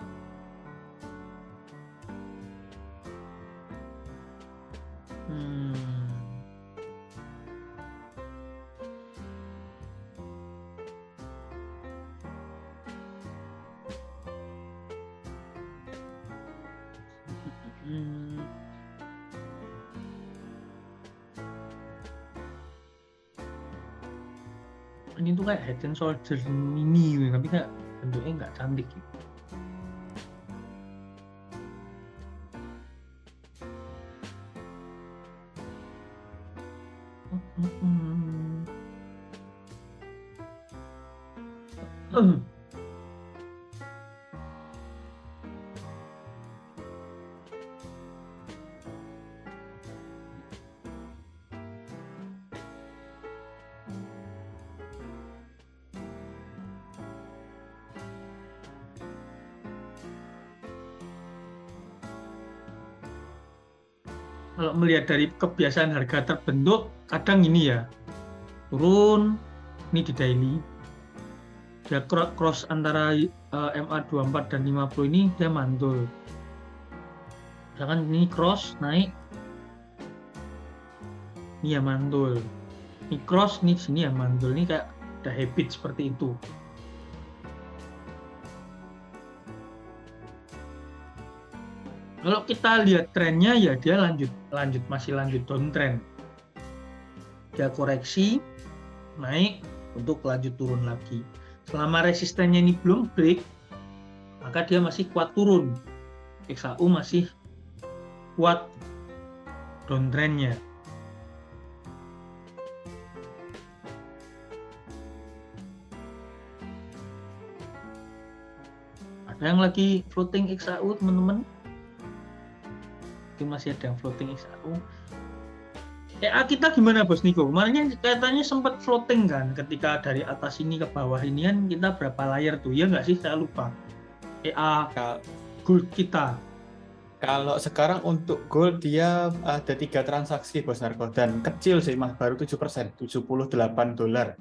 Ini tuh kayak head and shoulder mini, tapi kayak bentuknya nggak cantik gitu. Kalau melihat dari kebiasaan harga terbentuk, kadang ini ya, turun, ini di daily, dia cross antara MA24 dan 50 ini, dia mantul. Misalkan ini cross, naik, ini ya mantul. Ini cross, ini sini ya mantul, ini kayak ada habit seperti itu. Kalau kita lihat trennya ya dia masih lanjut downtrend. Dia koreksi, naik untuk lanjut turun lagi. Selama resistennya ini belum break, maka dia masih kuat turun. XAU masih kuat downtrendnya. Ada yang lagi floating XAU, teman-teman? Masih ada yang floating XAU. Kita gimana Bos Niko? Kemarin katanya sempat floating kan, ketika dari atas ini ke bawah ini kan kita berapa layer tuh, ya nggak sih? Saya lupa. Gold kita. Kalau sekarang untuk gold dia ada 3 transaksi Bos Narko, dan kecil sih Mas, baru 7%, $78.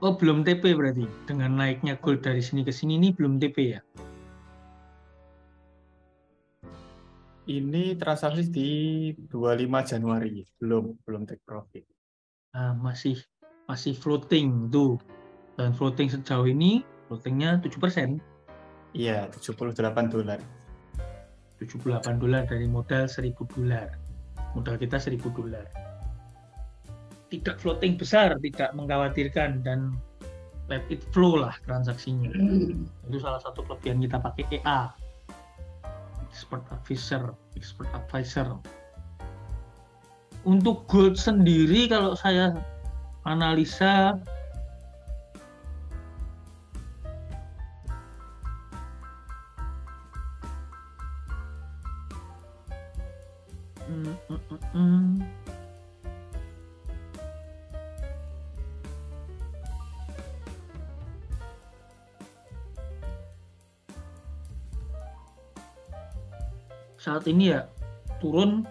Oh, belum TP berarti. Dengan naiknya gold dari sini ke sini ini belum TP ya? Ini transaksi di 25 Januari, belum take profit. Nah, masih floating tuh. Dan floating sejauh ini floatingnya 7%. Iya, $78. $78 dari modal $1.000. Modal kita $1.000. Tidak floating besar, tidak mengkhawatirkan, dan let it flow lah transaksinya. Itu salah satu kelebihan kita pakai EA, expert advisor. Untuk gold sendiri kalau saya analisa saat ini ya turun,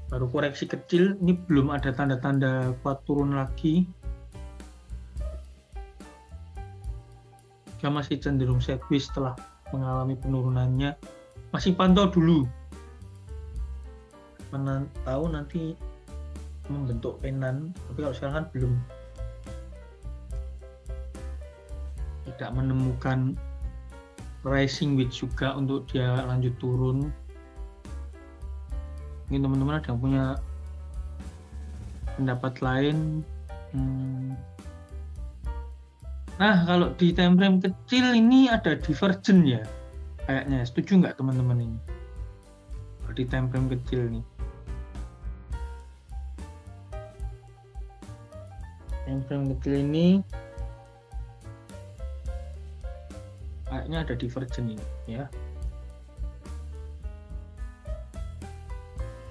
baru koreksi kecil, ini belum ada tanda-tanda kuat turun lagi. Dia masih cenderung sideways setelah mengalami penurunannya. Masih pantau dulu, mana tahu nanti membentuk penan, tapi kalau sekarang kan belum, tidak menemukan rising wedge juga untuk dia lanjut turun. Mungkin teman-teman ada yang punya pendapat lain. Nah, kalau di time frame kecil ini ada divergen ya kayaknya. Setuju nggak teman-teman ini? Kalau di time frame kecil nih, time frame kecil ini kayaknya ada divergen ini ya.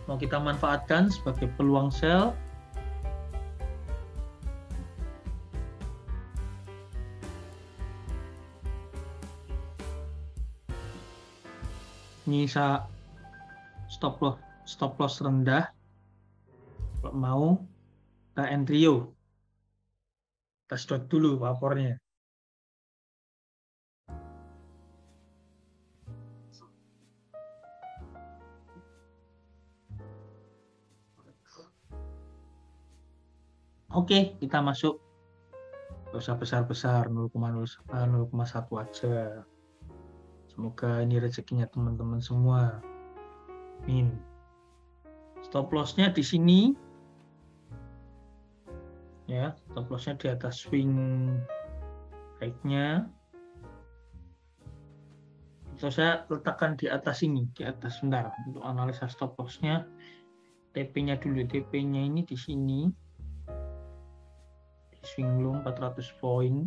Mau kita manfaatkan sebagai peluang sell. Ini saya stop loss rendah. Kalau mau kita entry, kita stop dulu papornya. Oke, kita masuk. Gak usah besar-besar, 0,1 aja. Semoga ini rezekinya teman-teman semua. Amin. Stop loss-nya di sini. Ya, stop loss-nya di atas swing high-nya. Atau saya letakkan di atas ini, di atas sebentar untuk analisa stop loss-nya. TP-nya dulu, TP-nya ini di sini. Swing low 400 poin.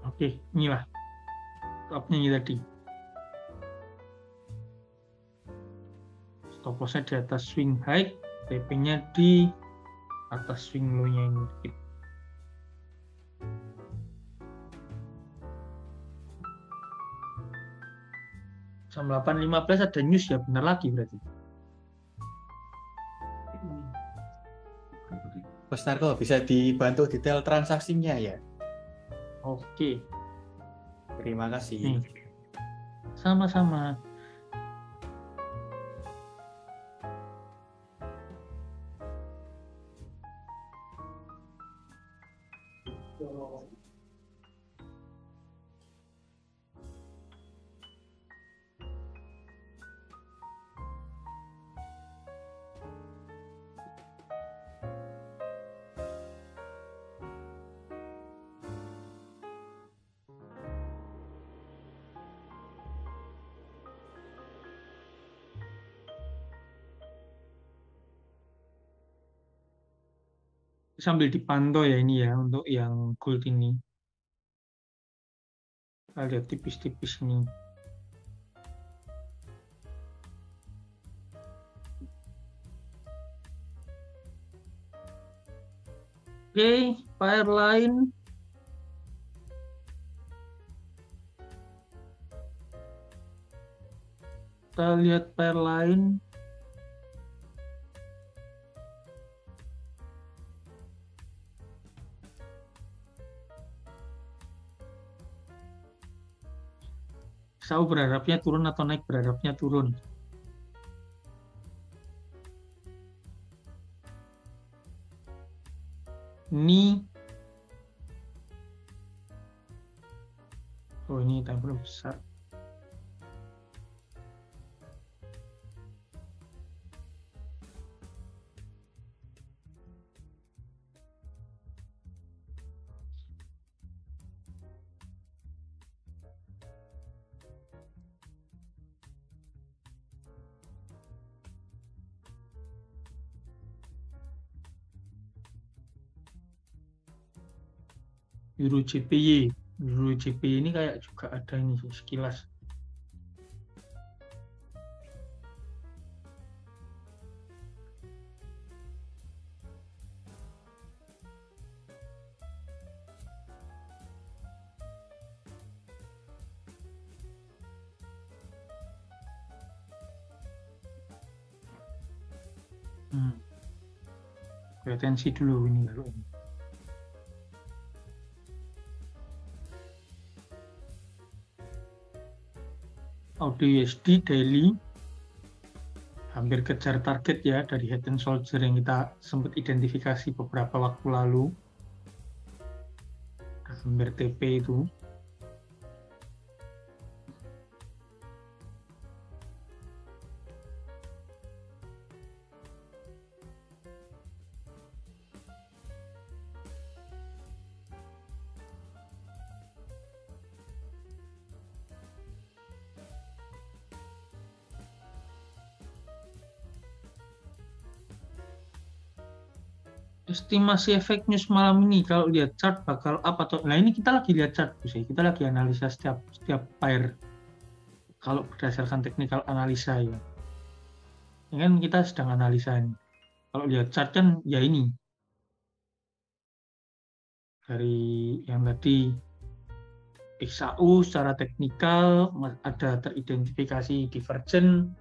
Oke, inilah stopnya ini tadi. Stop loss-nya di atas swing high, TP-nya di atas swing low-nya ini. Jam 8.15 ada news ya, benar lagi berarti. Mas Narko, bisa dibantu detail transaksinya ya? Oke. Terima kasih. Sama-sama. Sambil dipantau ya ini ya untuk yang gold ini. Kita lihat tipis-tipis nih. Oke, pair lain. Kita lihat pair lain. Sau berharapnya turun atau naik, berharapnya turun. Ini, oh ini time frame besar. Euro JPY. Euro JPY ini kayak juga ada ini sih, sekilas. Retensi dulu ini kalau ini. AUD/USD daily hampir kejar target ya dari Head and Shoulder yang kita sempat identifikasi beberapa waktu lalu. Hampir TP itu. Estimasi efek news malam ini kalau lihat chart bakal up atau nah ini kita lagi lihat chart sih, kita lagi analisa setiap pair kalau berdasarkan technical analisa ya. Ini kan kita sedang analisa ini. Kalau lihat chart kan ya ini dari yang tadi XAU secara teknikal ada teridentifikasi divergent,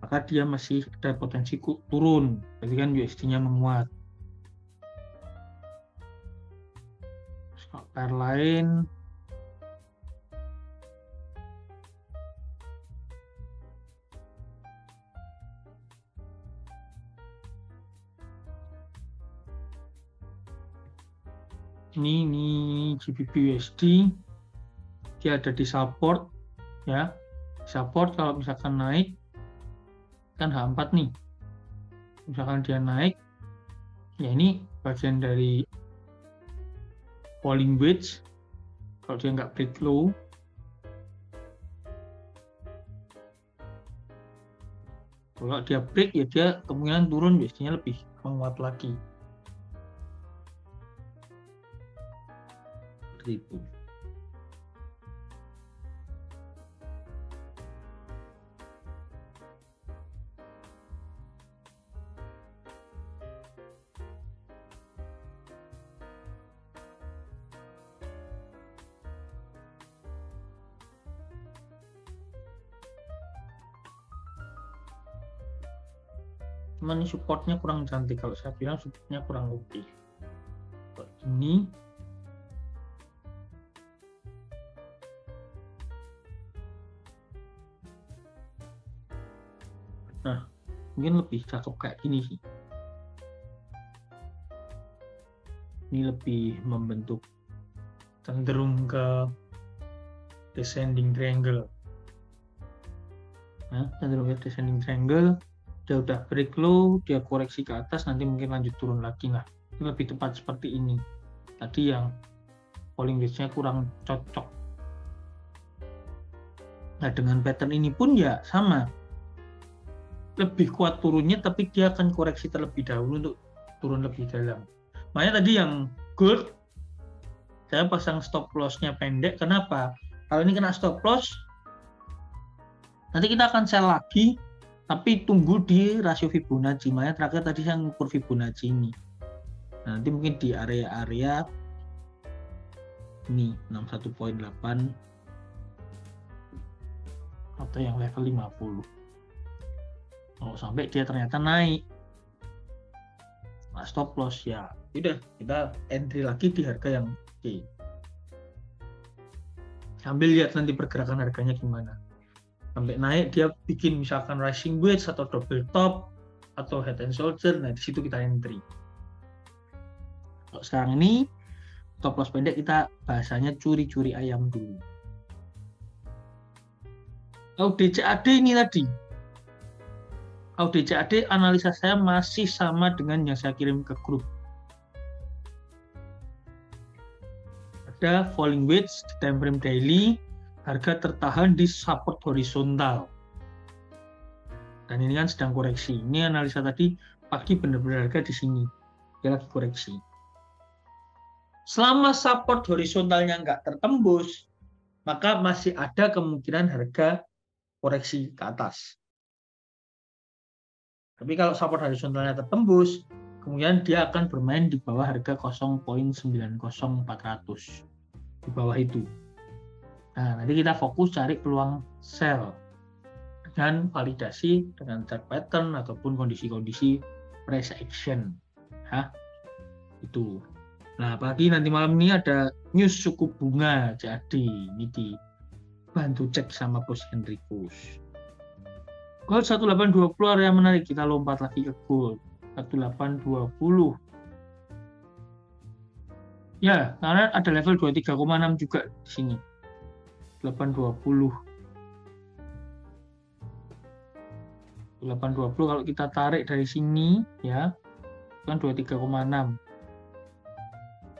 maka dia masih ada potensi turun, berarti kan USD-nya menguat. Pair lain ini GBP USD dia ada di support ya, support kalau misalkan naik kan H4 nih, misalkan dia naik ya ini bagian dari falling wedge. Kalau dia nggak break low, kalau dia break ya dia kemungkinan turun, biasanya lebih menguat lagi. Seperti itu. Cuman ini supportnya kurang cantik, kalau saya bilang supportnya kurang oke. Ini nah mungkin lebih cakep kayak gini sih, ini lebih membentuk cenderung ke descending triangle. Nah, cenderung ke descending triangle. Dia udah break low, dia koreksi ke atas, nanti mungkin lanjut turun lagi lah. Ini lebih tepat seperti ini. Tadi yang falling wedge-nya kurang cocok. Nah, dengan pattern ini pun ya sama. Lebih kuat turunnya, tapi dia akan koreksi terlebih dahulu untuk turun lebih dalam. Makanya tadi yang gold, saya pasang stop loss-nya pendek. Kenapa? Kalau ini kena stop loss, nanti kita akan sell lagi, tapi tunggu di rasio Fibonacci. Makanya terakhir tadi saya ngukur Fibonacci ini. Nah, nanti mungkin di area-area ini 61.8 atau yang level 50. Kalau sampai dia ternyata naik, nah stop loss ya udah kita entry lagi di harga yang oke. Sambil lihat nanti pergerakan harganya gimana. Sampai naik dia bikin misalkan rising wedge atau double top atau head and shoulder, nah di situ kita entry. Kalau sekarang ini stop loss pendek kita bahasanya curi-curi ayam dulu. AUD-CAD ini tadi. AUD-CAD analisa saya masih sama dengan yang saya kirim ke grup. Ada falling wedge di time frame daily, harga tertahan di support horizontal. Dan ini kan sedang koreksi. Ini analisa tadi pagi benar-benar harga di sini. Dia lagi koreksi. Selama support horizontalnya nggak tertembus, maka masih ada kemungkinan harga koreksi ke atas. Tapi kalau support horizontalnya tertembus, kemudian dia akan bermain di bawah harga 0.90400. Di bawah itu. Nah, nanti kita fokus cari peluang sell dengan validasi dengan chart pattern ataupun kondisi-kondisi price action. Itu. Nah, pagi nanti malam ini ada news suku bunga jadi ini dibantu cek sama Bos Henrikus. Gold 1820 area menarik, kita lompat lagi ke gold 1820. Ya, karena ada level 23,6 juga di sini. 820. 820 kalau kita tarik dari sini ya, kan 23,6.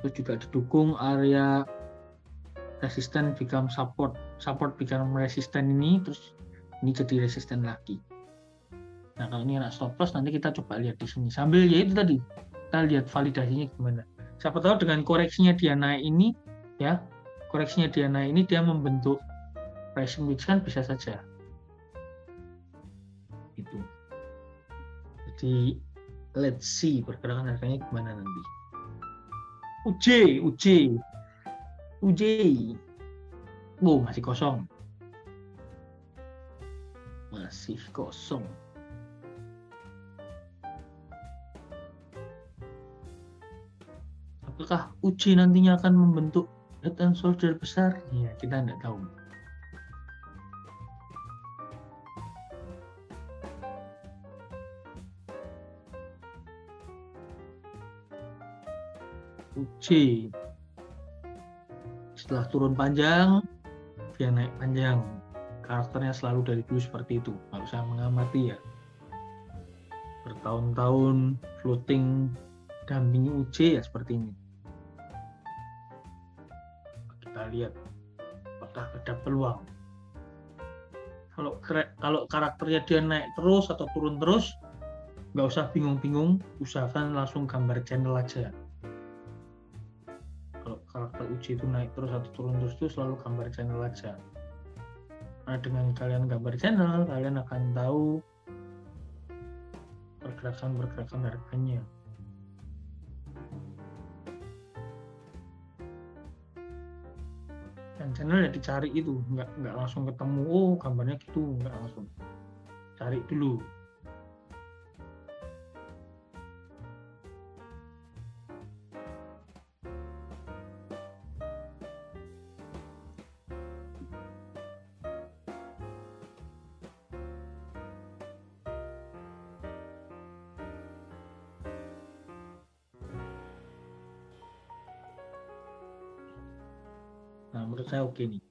Itu juga didukung area resisten become support become resisten ini, terus ini jadi resisten lagi. Nah, kalau ini anak stop loss nanti kita coba lihat di sini sambil ya itu tadi kita lihat validasinya gimana. Siapa tahu dengan koreksinya dia naik ini ya, koreksinya dia naik ini dia membentuk pricing wedge kan bisa saja. Itu. Jadi let's see pergerakan harganya gimana nanti. UJ. Oh, masih kosong. Apakah UJ nantinya akan membentuk head and shoulder besar? Ya, kita tidak tahu. UJ setelah turun panjang dia naik panjang, karakternya selalu dari dulu seperti itu, nggak usah mengamati ya, bertahun-tahun floating dampingi UJ ya seperti ini. Kita lihat apakah ada peluang. Kalau karakternya dia naik terus atau turun terus, nggak usah bingung-bingung, usahakan langsung gambar channel aja. Kalau karakter UJ itu naik terus atau turun terus itu selalu gambar channel aja. Nah, dengan kalian gambar channel, kalian akan tahu pergerakan harganya. Dan channel ya dicari itu, nggak langsung ketemu, oh gambarnya gitu, nggak langsung. Cari dulu. Nah, menurut saya oke nih.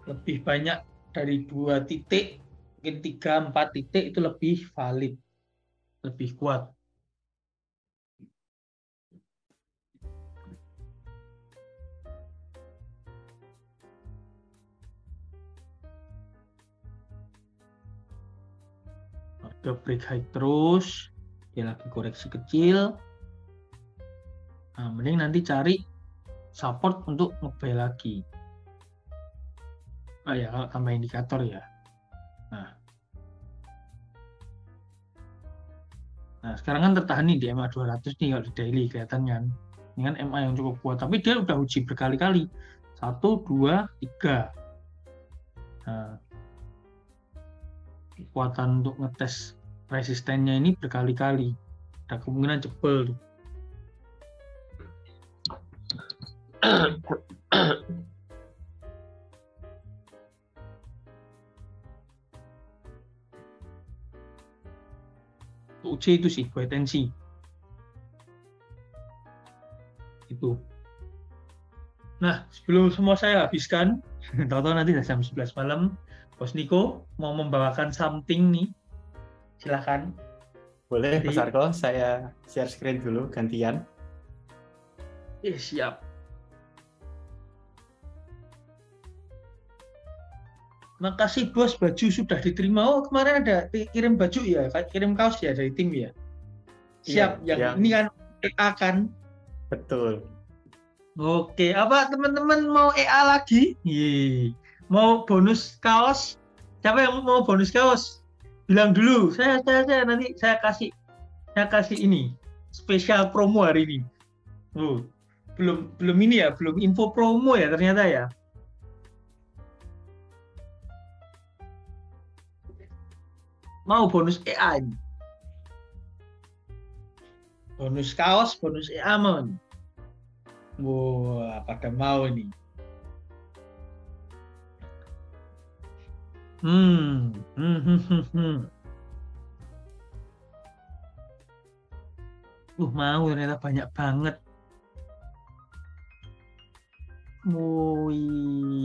Lebih banyak dari 2 titik, mungkin 3-4 titik itu lebih valid, lebih kuat. Harga break high terus, dia lagi koreksi kecil. Nah, mending nanti cari support untuk nge-buy lagi. Oh ya, kalau tambah indikator ya. Nah, sekarang kan tertahan nih di MA 200 nih kalau di daily kelihatan kan. Ini kan MA yang cukup kuat, tapi dia udah uji berkali-kali. 1, 2, 3. Nah, kekuatan untuk ngetes resistennya ini berkali-kali. Ada kemungkinan jebol tuh. UC itu sih, wait and see. Itu. Nah, sebelum semua saya habiskan, tahu-tahu nanti jam 11 malam, Bos Niko mau membawakan something nih. Silakan. Boleh, Jadi- Mas Arko, saya share screen dulu gantian. Siap. Makasih bos, baju sudah diterima. Oh, kemarin ada kirim baju ya, kirim kaos ya dari tim ya. Siap, Iya, yang ini kan EA kan. Betul. Oke, apa teman-teman mau EA lagi? Mau bonus kaos? Siapa yang mau bonus kaos? Bilang dulu. Saya nanti saya kasih ini spesial promo hari ini. Belum ini ya, belum info promo ya ternyata ya. Mau bonus EA ini. Bonus kaos, bonus EA mau nih. Wah, pada mau nih. Mau ternyata banyak banget.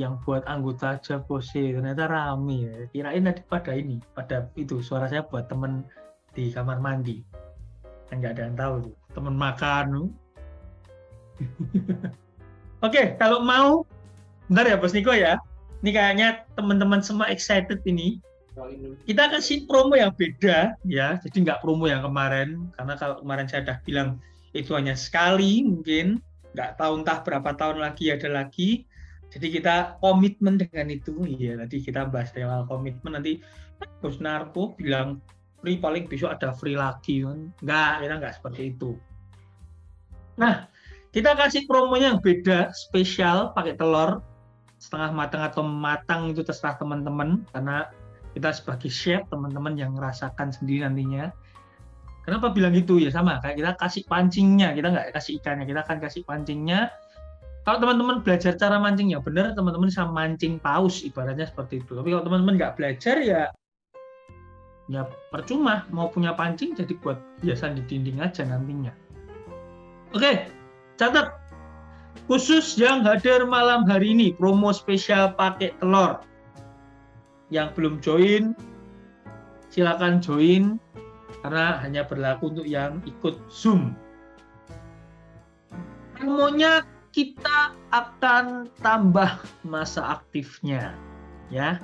Yang buat anggota aja bos ternyata rame ya. Kirain tadi pada itu suara saya buat temen di kamar mandi. Kan nggak ada yang tahu tuh, temen makan. Oke, kalau mau, bentar ya Bos Niko ya. Ini kayaknya teman-teman semua excited ini. Kita kasih promo yang beda ya, jadi nggak promo yang kemarin. Karena kalau kemarin saya udah bilang itu hanya sekali mungkin. Nggak tahu entah berapa tahun lagi ada lagi. Jadi kita komitmen dengan itu. Iya, tadi kita bahas soal komitmen. Nanti Bos Narko bilang free, paling besok ada free lagi kan. Kita nggak seperti itu. Nah, kita kasih promonya yang beda, spesial, pakai telur setengah matang atau matang itu terserah teman-teman. Karena kita sebagai chef, teman-teman yang merasakan sendiri nantinya. Kenapa bilang gitu? Ya sama, kayak kita kasih pancingnya, kita nggak kasih ikannya, kita akan kasih pancingnya. Kalau teman-teman belajar cara mancing yang benar, teman-teman bisa mancing paus, ibaratnya seperti itu. Tapi kalau teman-teman nggak belajar ya percuma, mau punya pancing jadi buat hiasan di dinding aja nantinya. Oke, catat. Khusus yang hadir malam hari ini, promo spesial pakai telur. Yang belum join, silakan join. Karena hanya berlaku untuk yang ikut Zoom. Promonya kita akan tambah masa aktifnya, ya.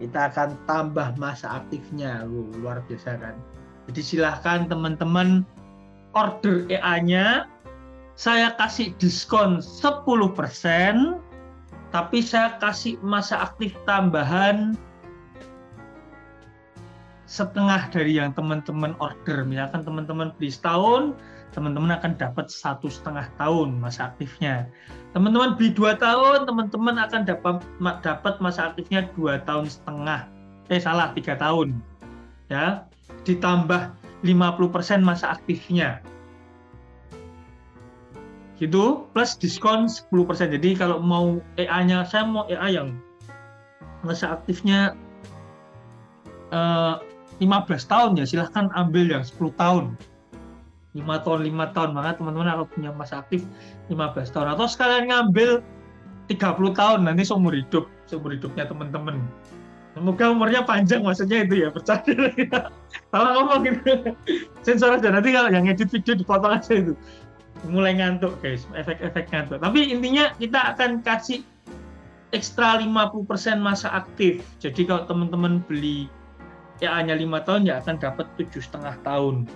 Kita akan tambah masa aktifnya, luar biasa kan. Jadi silahkan teman-teman order EA-nya, saya kasih diskon 10%, tapi saya kasih masa aktif tambahan setengah dari yang teman-teman order. Misalkan teman-teman beli setahun, teman-teman akan dapat 1,5 tahun masa aktifnya. Teman-teman beli 2 tahun, teman-teman akan dapat masa aktifnya 2,5 tahun. 3 tahun. Ya, ditambah 50% masa aktifnya. Gitu, plus diskon 10%. Jadi kalau mau EA-nya, saya mau EA yang masa aktifnya 15 tahun ya, silahkan ambil yang 10 tahun. 5 tahun, maka teman-teman akan punya masa aktif 15 tahun. Atau sekalian ngambil 30 tahun, nanti seumur hidupnya teman-teman. Semoga umurnya panjang, maksudnya itu ya, bercanda. Salah ngomong gitu. Sensor aja, nanti kalau yang edit video dipotong aja itu. Mulai ngantuk guys, efek-efek ngantuk. Tapi intinya kita akan kasih ekstra 50% masa aktif. Jadi kalau teman-teman beli hanya 5 tahun ya akan dapat 7,5 tahun.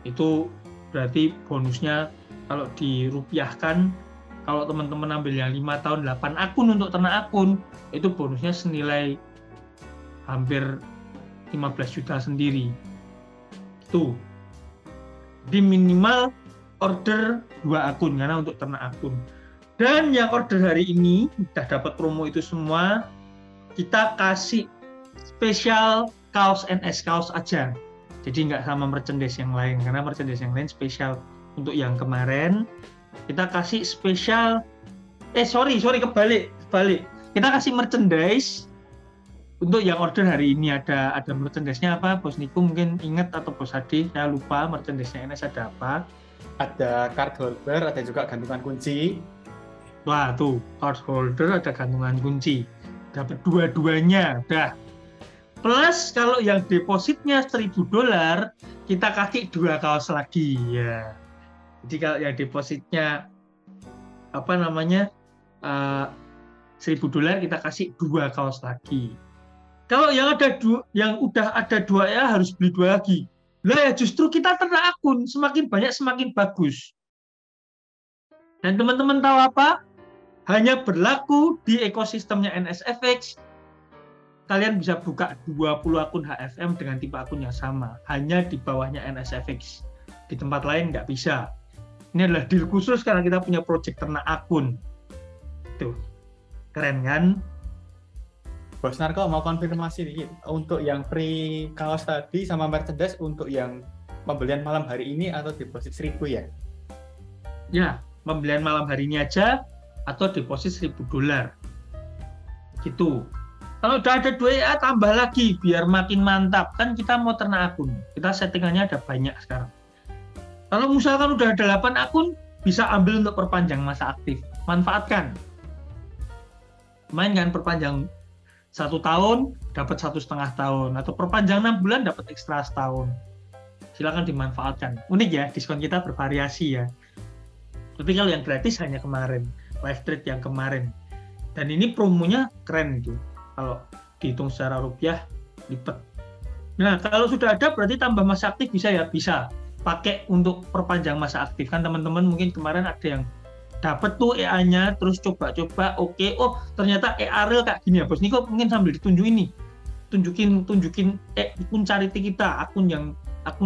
Itu berarti bonusnya kalau dirupiahkan, kalau teman-teman ambil yang 5 tahun 8 akun untuk ternak akun, itu bonusnya senilai hampir 15 juta sendiri. Itu. Di minimal order 2 akun karena untuk ternak akun. Dan yang order hari ini udah dapat promo itu semua, kita kasih spesial kaos NS, kaos aja. Jadi nggak sama merchandise yang lain, karena merchandise yang lain spesial. Untuk yang kemarin kita kasih spesial, kebalik. Kita kasih merchandise untuk yang order hari ini. Ada merchandise-nya apa? Bos Niko mungkin ingat, atau Bos Hadi, saya lupa merchandise-nya NS ada apa. Ada card holder, ada juga gantungan kunci. Wah tuh, card holder, ada gantungan kunci. Dapat dua-duanya, dah. Plus kalau yang depositnya $1.000, kita kasih 2 kaos lagi ya. Jadi kalau yang depositnya $1.000, kita kasih 2 kaos lagi. Kalau yang udah ada 2 ya harus beli 2 lagi. Lah ya justru kita ternak akun, semakin banyak semakin bagus. Dan teman-teman tahu apa? Hanya berlaku di ekosistemnya NSFX. Kalian bisa buka 20 akun HFM dengan tipe akun yang sama. Hanya di bawahnya NSFX. Di tempat lain nggak bisa. Ini adalah deal khusus karena kita punya project ternak akun. Tuh, keren kan? Bos Narko mau konfirmasi nih, untuk yang free kaos tadi sama merchandise untuk yang pembelian malam hari ini atau deposit 1.000 ya? Ya, pembelian malam hari ini aja atau deposit $1.000. Gitu. Kalau udah ada 2 ya tambah lagi biar makin mantap. Kan kita mau ternak akun. Kita settingannya ada banyak sekarang. Kalau misalkan udah ada 8 akun, bisa ambil untuk perpanjang masa aktif. Manfaatkan. Main kan perpanjang 1 tahun, dapat 1,5 tahun. Atau perpanjang 6 bulan, dapat ekstra setahun. Silakan dimanfaatkan. Unik ya, diskon kita bervariasi ya. Tapi kalau yang gratis hanya kemarin. Live trade yang kemarin. Dan ini promonya keren itu. Kalau dihitung secara rupiah, lipat. Nah, kalau sudah ada berarti tambah masa aktif bisa ya? Bisa. Pakai untuk perpanjang masa aktif. Kan teman-teman mungkin kemarin ada yang dapat tuh EA-nya, terus coba-coba, oke, oh ternyata EA real kayak gini ya Bos Niko, mungkin sambil ditunjukin nih. Tunjukin akun charity kita, akun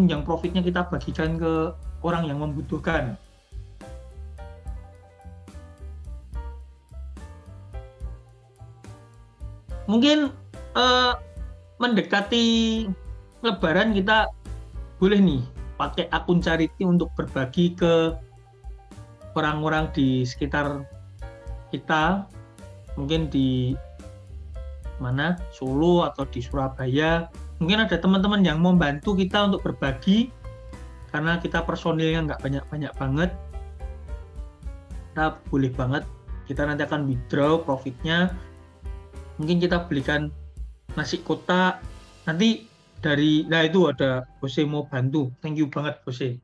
yang profitnya kita bagikan ke orang yang membutuhkan. Mungkin mendekati Lebaran kita boleh nih pakai akun charity untuk berbagi ke orang-orang di sekitar kita, mungkin di mana, Solo atau di Surabaya. Mungkin ada teman-teman yang mau bantu kita untuk berbagi, karena kita personilnya nggak banyak-banyak banget. Kita boleh banget, kita nanti akan withdraw profitnya. Mungkin kita belikan nasi kotak. Nanti nah itu ada Bose mau bantu. Thank you banget Bose.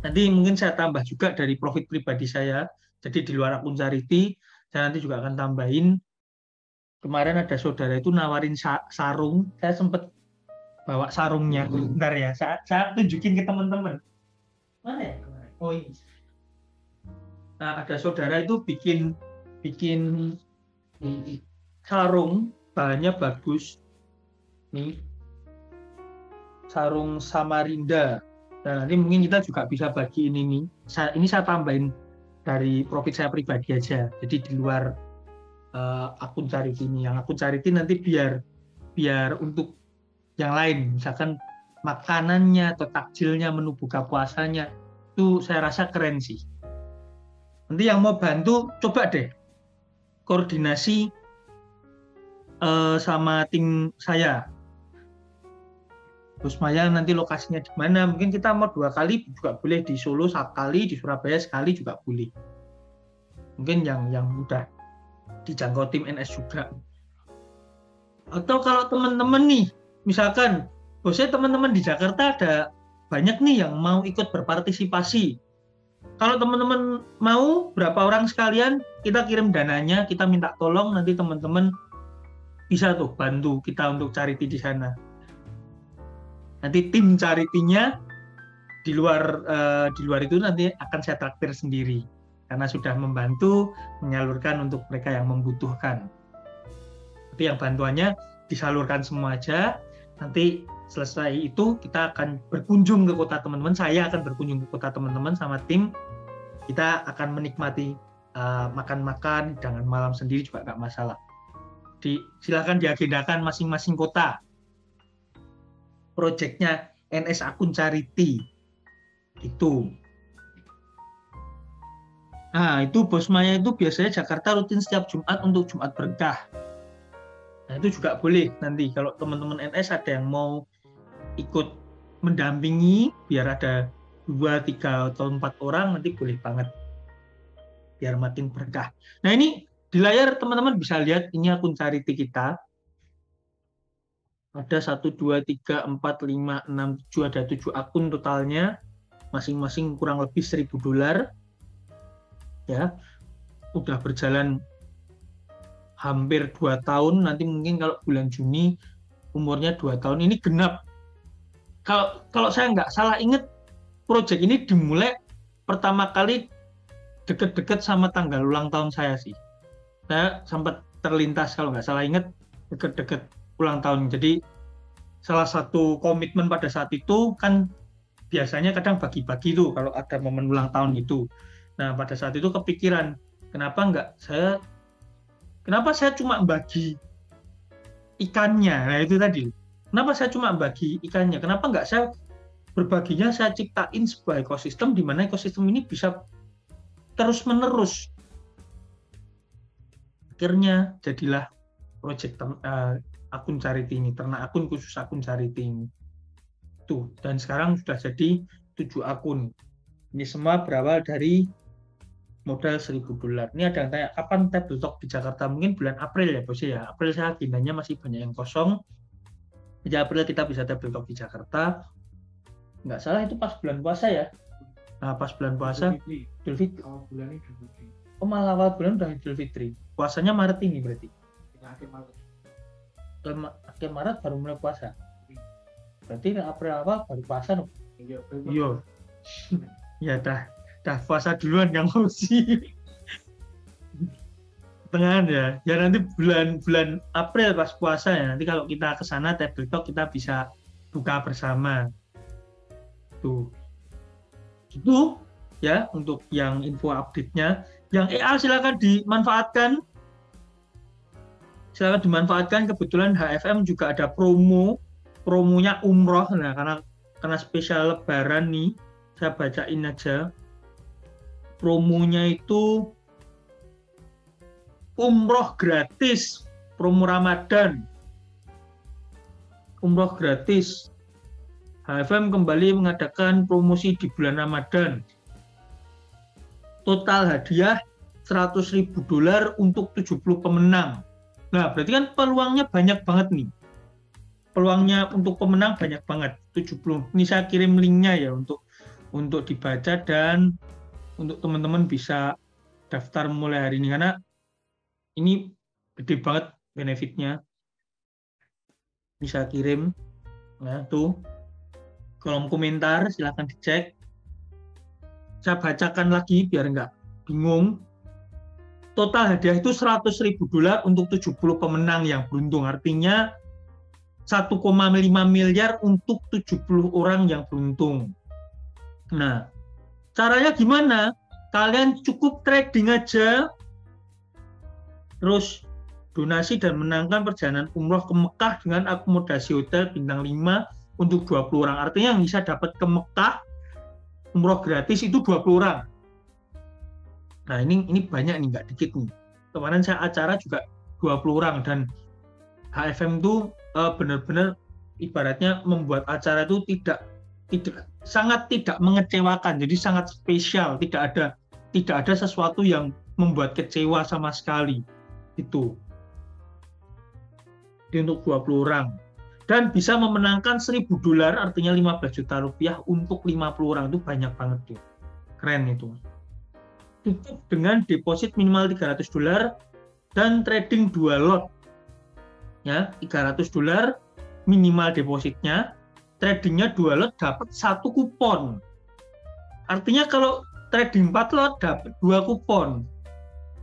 Nanti mungkin saya tambah juga dari profit pribadi saya. Jadi di luar akun charity, saya nanti juga akan tambahin. Kemarin ada saudara itu nawarin sarung. Saya sempat bawa sarungnya. Bentar ya, saya tunjukin ke teman-teman. Mana ya kemarin? Oh ini. Nah, ada saudara itu bikin sarung, bahannya bagus. Nih. Sarung Samarinda. Dan nanti mungkin kita juga bisa bagi ini nih. Ini saya tambahin dari profit saya pribadi aja. Jadi di luar akun charity ini. Yang akun charity nanti biar untuk yang lain, misalkan makanannya atau takjilnya, menu buka puasanya, itu saya rasa keren sih. Nanti yang mau bantu coba deh koordinasi sama tim saya. Terus Maya nanti lokasinya di mana? Mungkin kita mau 2 kali juga boleh, di Solo 1 kali, di Surabaya sekali juga boleh. Mungkin yang mudah dijangkau tim NS juga. Atau kalau teman-teman nih, misalkan bosnya teman-teman di Jakarta ada banyak nih yang mau ikut berpartisipasi. Kalau teman-teman mau, berapa orang sekalian, kita kirim dananya, kita minta tolong, nanti teman-teman bisa tuh bantu kita untuk charity di sana. Nanti tim charity-nya di luar itu nanti akan saya traktir sendiri karena sudah membantu menyalurkan untuk mereka yang membutuhkan. Tapi yang bantuannya disalurkan semua aja, nanti selesai itu kita akan berkunjung ke kota teman-teman. Saya akan berkunjung ke kota teman-teman sama tim. Kita akan menikmati makan-makan, jangan malam sendiri juga nggak masalah. Silakan diagendakan masing-masing kota. Proyeknya NS Akun Charity itu. Nah, itu Bos Maya itu biasanya Jakarta rutin setiap Jumat untuk Jumat Berkah. Nah, itu juga boleh nanti kalau teman-teman NS ada yang mau ikut mendampingi, biar ada 2, 3, atau 4 orang, nanti boleh banget. Biar makin berkah. Nah, ini di layar teman-teman bisa lihat, ini akun charity kita. Ada 1, 2, 3, 4, 5, 6, 7, ada 7 akun totalnya. Masing-masing kurang lebih $1.000. Ya, udah berjalan hampir 2 tahun, nanti mungkin kalau bulan Juni umurnya 2 tahun, ini genap. Kalau saya nggak salah ingat, proyek ini dimulai pertama kali deket-deket sama tanggal ulang tahun saya sih. Saya sempat terlintas kalau nggak salah ingat deket-deket ulang tahun. Jadi salah satu komitmen pada saat itu kan biasanya kadang bagi-bagi tuh kalau ada momen ulang tahun itu. Nah, pada saat itu kepikiran, kenapa saya cuma bagi ikannya? Nah, itu tadi. Kenapa saya cuma bagi ikannya? Kenapa nggak saya berbaginya, saya ciptain sebuah ekosistem di mana ekosistem ini bisa terus-menerus. Akhirnya jadilah proyek akun charity ini, ternak akun khusus akun charity ini. Tuh, dan sekarang sudah jadi 7 akun. Ini semua berawal dari modal $1.000. Ini ada yang tanya, kapan Table Talk di Jakarta? Mungkin bulan April ya, Bos ya. April saya agendanya masih banyak yang kosong. Di April kita bisa Table Talk di Jakarta. Nggak salah itu pas bulan puasa ya. Nah, pas bulan puasa, Idul Fitri. Awal bulan ini Idul Fitri. Oh, malah awal bulan udah Idul Fitri. Puasanya Maret ini berarti. Akhir Maret. Akhir Maret baru mulai puasa. Berarti April awal baru puasa dong. Iya. Ya dah puasa duluan yang sih. Tengahan ya. Ya nanti bulan April pas puasa ya. Nanti kalau kita ke sana Table Talk kita bisa buka bersama. Tuh. Itu ya untuk yang info update-nya. Yang EA silakan dimanfaatkan. Silakan dimanfaatkan. Kebetulan HFM juga ada promonya umroh. Nah, karena spesial Lebaran nih, saya bacain aja. Promonya itu umroh gratis, promo Ramadan. Umroh gratis. HFM kembali mengadakan promosi di bulan Ramadan. Total hadiah $100.000 untuk 70 pemenang. Nah, berarti kan peluangnya banyak banget nih. Peluangnya untuk pemenang banyak banget, 70. Ini saya kirim linknya ya untuk dibaca dan untuk teman-teman bisa daftar mulai hari ini karena ini gede banget benefitnya. Bisa kirim, nah tuh kolom komentar silahkan dicek. Saya bacakan lagi biar nggak bingung. Total hadiah itu $100.000 untuk 70 pemenang yang beruntung. Artinya 1,5 miliar untuk 70 orang yang beruntung. Nah, caranya gimana? Kalian cukup trading aja, terus donasi dan menangkan perjalanan umroh ke Mekah dengan akomodasi hotel bintang 5 untuk 20 orang. Artinya yang bisa dapat ke Mekah umroh gratis itu 20 orang. Nah, ini banyak nih, nggak dikit nih. Kemarin saya acara juga 20 orang dan HFM itu benar-benar ibaratnya membuat acara itu sangat tidak mengecewakan, jadi sangat spesial, tidak ada sesuatu yang membuat kecewa sama sekali itu. Jadi untuk 20 orang dan bisa memenangkan $1.000 artinya $15 juta untuk 50 orang, itu banyak banget tuh, keren itu. Tutup dengan deposit minimal $300 dan trading 2 lot ya, $300 minimal depositnya, tradingnya 2 lot dapat 1 kupon. Artinya kalau trading 4 lot dapat 2 kupon,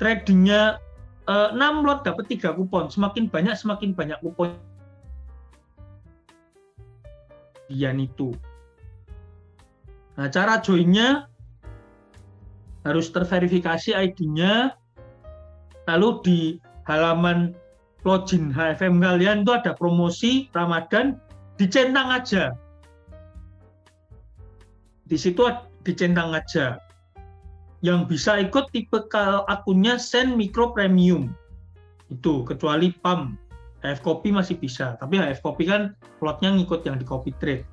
tradingnya 6 lot dapat 3 kupon. Semakin banyak kupon. undian itu. Nah, cara joinnya harus terverifikasi ID-nya, lalu di halaman login HFM kalian itu ada promosi Ramadan, dicentang aja. Di situ dicentang aja. Yang bisa ikut tipe akunnya Send Micro Premium. Itu, kecuali PAM. HF Copy masih bisa, tapi HF Copy kan plotnya ngikut yang di copy trade.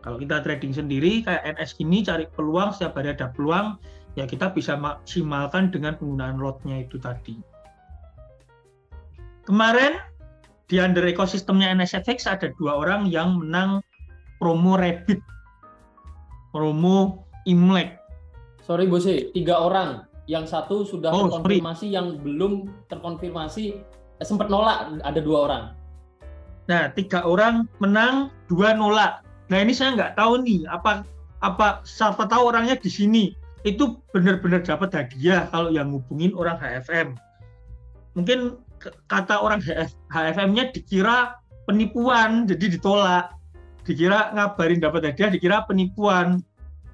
Kalau kita trading sendiri, kayak NS gini, cari peluang, setiap hari ada peluang, ya kita bisa maksimalkan dengan penggunaan lotnya itu tadi. Kemarin, di under ekosistemnya NSFX ada 2 orang yang menang promo Rabbit, promo Imlek. Sorry Bose, 3 orang. Yang satu sudah terkonfirmasi, sorry. yang belum terkonfirmasi sempat nolak, ada 2 orang. Nah, 3 orang menang, 2 nolak. Nah, ini saya nggak tahu nih, apa siapa tahu orangnya di sini itu benar-benar dapat hadiah kalau yang ngubungin orang HFM. Mungkin kata orang HFM-nya dikira penipuan, jadi ditolak. Dikira ngabarin dapat hadiah, dikira penipuan.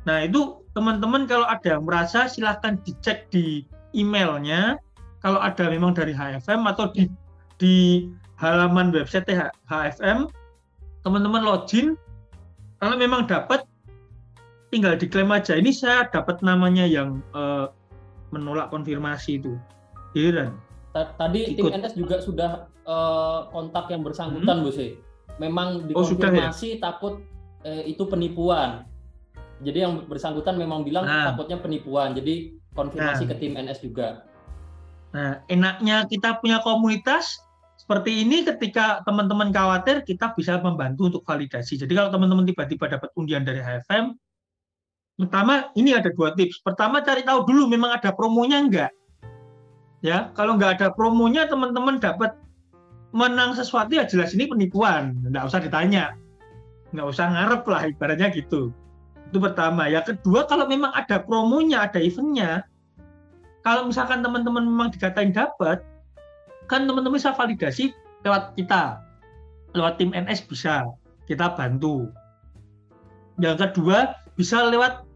Nah, itu teman-teman kalau ada yang merasa silahkan dicek di emailnya. Kalau ada memang dari HFM atau di halaman website HFM, teman-teman login. Kalau memang dapat, tinggal diklaim aja. Ini saya dapat namanya yang menolak konfirmasi itu. Heran. Tadi tim NS juga sudah kontak yang bersangkutan, Bose. Memang dikonfirmasi takut itu penipuan. Jadi yang bersangkutan memang bilang takutnya penipuan. Jadi konfirmasi ke tim NS juga. Nah, enaknya kita punya komunitas seperti ini, ketika teman-teman khawatir, kita bisa membantu untuk validasi. Jadi kalau teman-teman tiba-tiba dapat undian dari HFM, pertama ini ada 2 tips. Pertama, cari tahu dulu memang ada promonya enggak. Ya, kalau nggak ada promonya, teman-teman dapat menang sesuatu, ya jelas ini penipuan. Nggak usah ditanya. Nggak usah ngarep lah, ibaratnya gitu. Itu pertama. Yang kedua, kalau memang ada promonya, ada eventnya, kalau misalkan teman-teman memang dikatain dapat, kan teman-teman bisa validasi lewat kita, lewat tim NS bisa kita bantu. Yang kedua, bisa lewat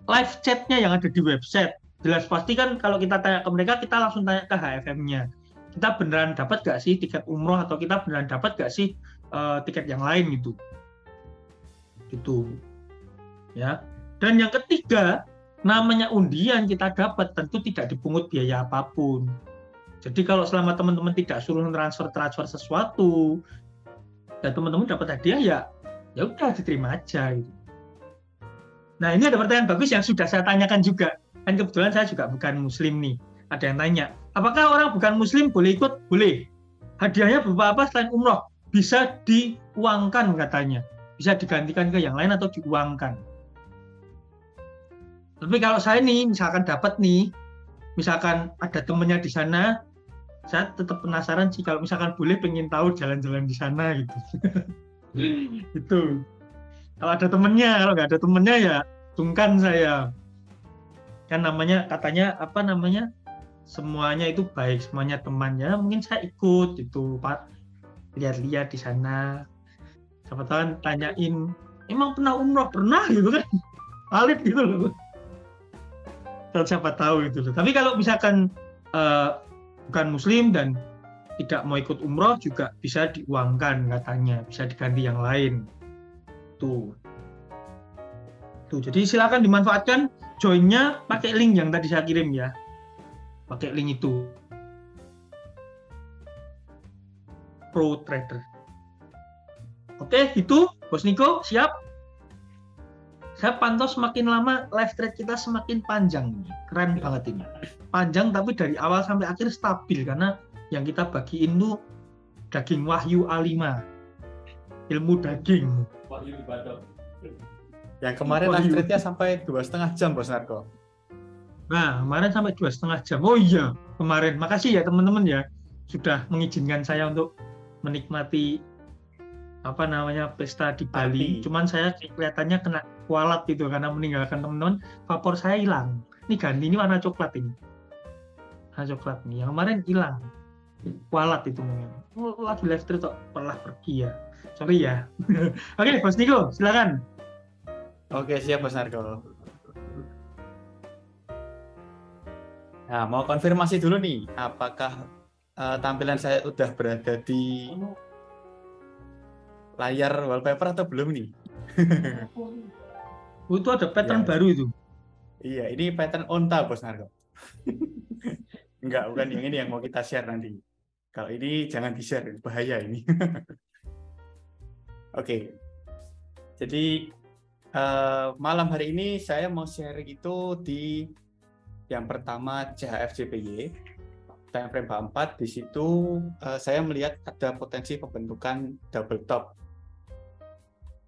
live chatnya yang ada di website. Jelas pasti kan kalau kita tanya ke mereka, kita langsung tanya ke HFM-nya. Kita beneran dapat gak sih tiket umroh, atau kita beneran dapat gak sih tiket yang lain gitu. Gitu. Ya. Dan yang ketiga, namanya undian kita dapat tentu tidak dipungut biaya apapun. Jadi kalau selama teman-teman tidak suruh transfer sesuatu, dan teman-teman dapat hadiah, ya udah diterima aja. Gitu. Nah, ini ada pertanyaan bagus yang sudah saya tanyakan juga. Kan kebetulan saya juga bukan muslim nih. Ada yang tanya, apakah orang bukan muslim boleh ikut? Boleh. Hadiahnya berupa apa selain umroh? Bisa diuangkan katanya. Bisa digantikan ke yang lain atau diuangkan. Tapi kalau saya nih, misalkan dapat nih, misalkan ada temennya di sana, saya tetap penasaran sih, kalau misalkan boleh pengen tahu jalan-jalan di sana gitu. Itu. Kalau ada temennya, kalau nggak ada temennya ya sungkan saya. Kan namanya, katanya apa namanya, semuanya itu baik, semuanya temannya. Mungkin saya ikut gitu, Pak, lihat-lihat di sana. Siapa tahu tanyain, emang pernah umroh? Pernah gitu kan, valid gitu loh. Siapa tahu gitu loh. Tapi kalau misalkan bukan muslim dan tidak mau ikut umroh juga bisa diuangkan katanya, bisa diganti yang lain. Tuh, jadi silakan dimanfaatkan. Joinnya pakai link yang tadi saya kirim ya, pakai link itu. Pro Trader. Oke, gitu Bos Niko, siap. Saya pantau semakin lama live trade kita semakin panjang. Keren banget ini. Panjang tapi dari awal sampai akhir stabil, karena yang kita bagiin tuh daging wahyu A5. Ilmu daging. Wahyu ibadah. Yang kemarin live trade-nya sampai 2,5 jam, Bos Narko. Nah, kemarin sampai 2,5 jam. Oh iya, kemarin. Makasih ya teman-teman ya, sudah mengizinkan saya untuk menikmati apa namanya pesta di Bali. Cuman saya kelihatannya kena kualat gitu karena meninggalkan teman-teman. Vapor saya hilang. Ini ganti, ini warna coklat ini. Warna coklat nih. Yang kemarin hilang. Kualat itu mungkin. Oh, lagi live stream kok pernah pergi ya. Sorry ya. Oke, Bos Niko, silakan. Oke, siap Bos Narko. Nah, mau konfirmasi dulu nih, apakah tampilan saya udah berada di layar wallpaper atau belum nih? Itu ada pattern Ya. baru itu. Iya, ini pattern onta Bos Narko. Enggak, bukan yang ini yang mau kita share nanti. Kalau ini jangan di-share, bahaya ini. Oke, jadi malam hari ini saya mau share itu di yang pertama CHF-JPY, time frame 4. Di situ saya melihat ada potensi pembentukan double top.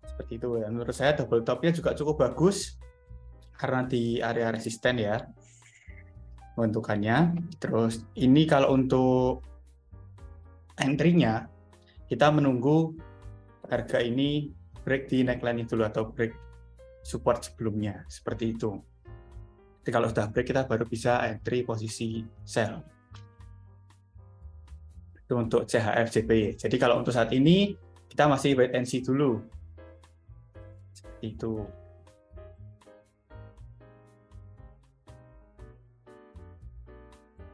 Seperti itu. Dan menurut saya double topnya juga cukup bagus karena di area resisten ya pembentukannya. Terus ini kalau untuk entry-nya kita menunggu harga ini break di neckline dulu atau break support sebelumnya, seperti itu. Jadi kalau sudah break kita baru bisa entry posisi sell. Itu untuk CHF JPY. Jadi kalau untuk saat ini kita masih wait and see dulu. Seperti itu.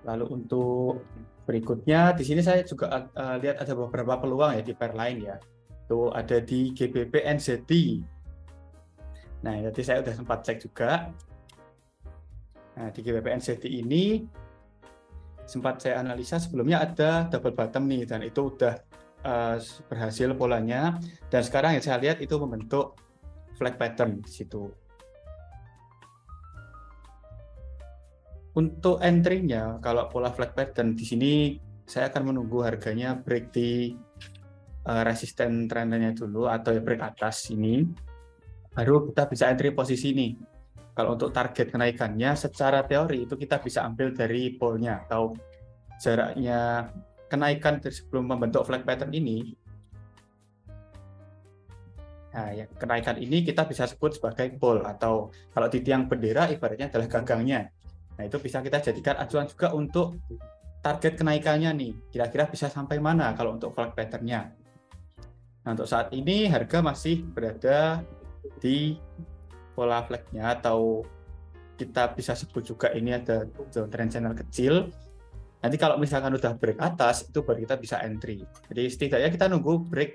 Lalu untuk berikutnya di sini saya juga lihat ada beberapa peluang ya di pair lain ya. Itu ada di GBP NZD. Nah, tadi saya sudah sempat cek juga. Nah, di GBP NZD ini sempat saya analisa sebelumnya ada double bottom nih dan itu udah berhasil polanya dan sekarang yang saya lihat itu membentuk flag pattern di situ. Untuk entry-nya kalau pola flag pattern di sini saya akan menunggu harganya break di resisten trennya dulu atau break atas ini baru kita bisa entry posisi ini. Kalau untuk target kenaikannya secara teori itu kita bisa ambil dari polnya atau jaraknya kenaikan sebelum membentuk flag pattern ini. Nah, yang kenaikan ini kita bisa sebut sebagai pole atau kalau di tiang bendera ibaratnya adalah gagangnya. Nah, itu bisa kita jadikan acuan juga untuk target kenaikannya nih. Kira-kira bisa sampai mana kalau untuk flag pattern-nya. Nah, untuk saat ini harga masih berada di pola flag-nya atau kita bisa sebut juga ini ada zone trend channel kecil. Nanti kalau misalkan udah break atas itu baru kita bisa entry. Jadi setidaknya kita nunggu break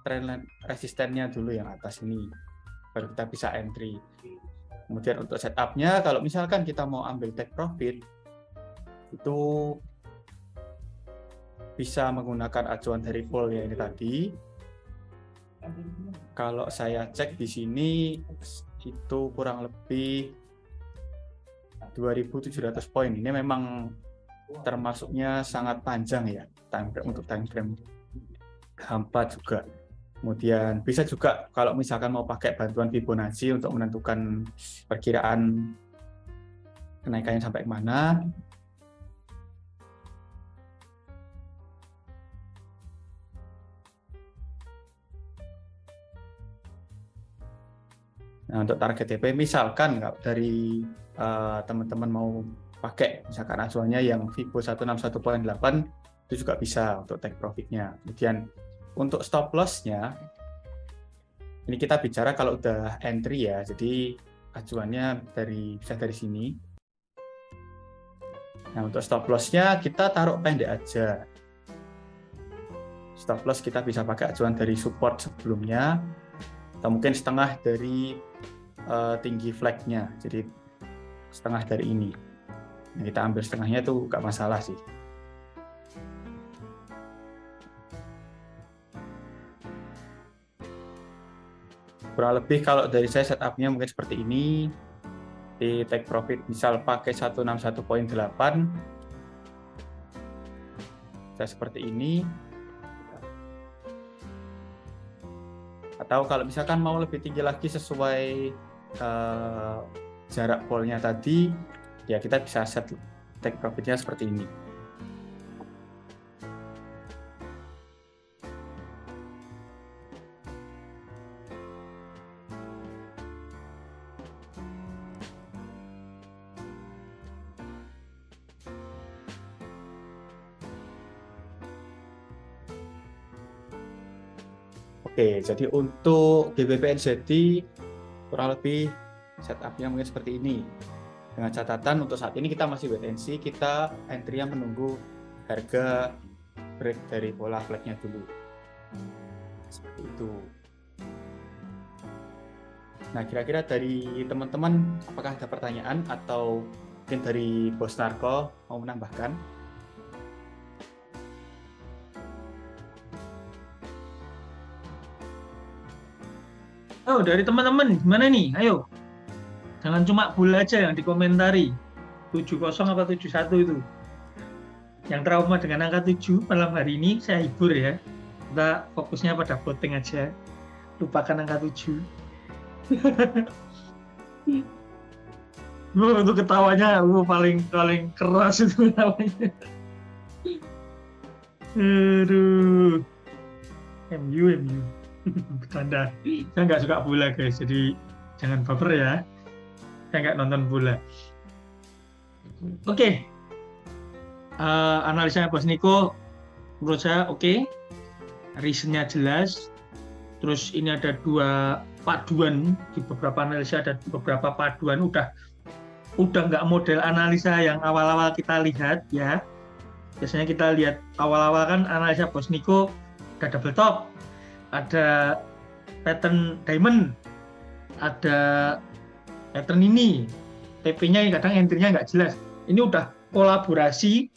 trend resistennya dulu yang atas ini baru kita bisa entry. Kemudian untuk setup-nya kalau misalkan kita mau ambil take profit itu bisa menggunakan acuan dari pole ya ini tadi. Kalau saya cek di sini itu kurang lebih 2.700 poin. Ini memang termasuknya sangat panjang ya untuk time frame 4 juga. Kemudian bisa juga kalau misalkan mau pakai bantuan Fibonacci untuk menentukan perkiraan kenaikannya sampai mana. Nah, untuk target TP misalkan dari teman-teman mau pakai misalkan acuannya yang Fibo 161.8 itu juga bisa untuk take profitnya. Kemudian untuk stop loss-nya ini kita bicara kalau udah entry ya, jadi acuannya bisa dari sini. Nah, untuk stop loss-nya kita taruh pendek aja. Stop loss kita bisa pakai acuan dari support sebelumnya atau mungkin setengah dari tinggi flag-nya, jadi setengah dari ini. Nah, kita ambil setengahnya itu nggak masalah sih. Kurang lebih kalau dari saya setup-nya mungkin seperti ini. Di take profit misal pakai 161.8 saya seperti ini. Atau kalau misalkan mau lebih tinggi lagi sesuai jarak pole-nya tadi, ya kita bisa set take profit-nya seperti ini. Oke, jadi untuk GBP/USD kurang lebih setupnya mungkin seperti ini. Dengan catatan untuk saat ini kita masih wait and see, kita entry-nya menunggu harga break dari pola flagnya dulu. Seperti itu. Nah, kira-kira dari teman-teman apakah ada pertanyaan atau mungkin dari Bos Narko mau menambahkan? Oh, dari teman-teman gimana nih? Ayo. Jangan cuma bola aja yang dikomentari. 70 apa 71 itu. Yang trauma dengan angka 7 malam hari ini saya hibur ya. Kita fokusnya pada voting aja. Lupakan angka 7. Itu ketawanya paling keras itu ketawanya. Aduh. MU. Bercanda. Saya nggak suka bola guys, jadi jangan baper ya. Saya nggak nonton bola. Oke. Analisanya Bos Niko menurut saya oke. Reasonnya jelas. Terus ini ada dua paduan, di beberapa analisa ada beberapa paduan, udah nggak model analisa yang awal-awal kita lihat ya. Biasanya kita lihat awal-awal kan analisa Bos Niko ada double top, ada pattern diamond, ada pattern ini, TP-nya kadang entry-nya nggak jelas. Ini udah kolaborasi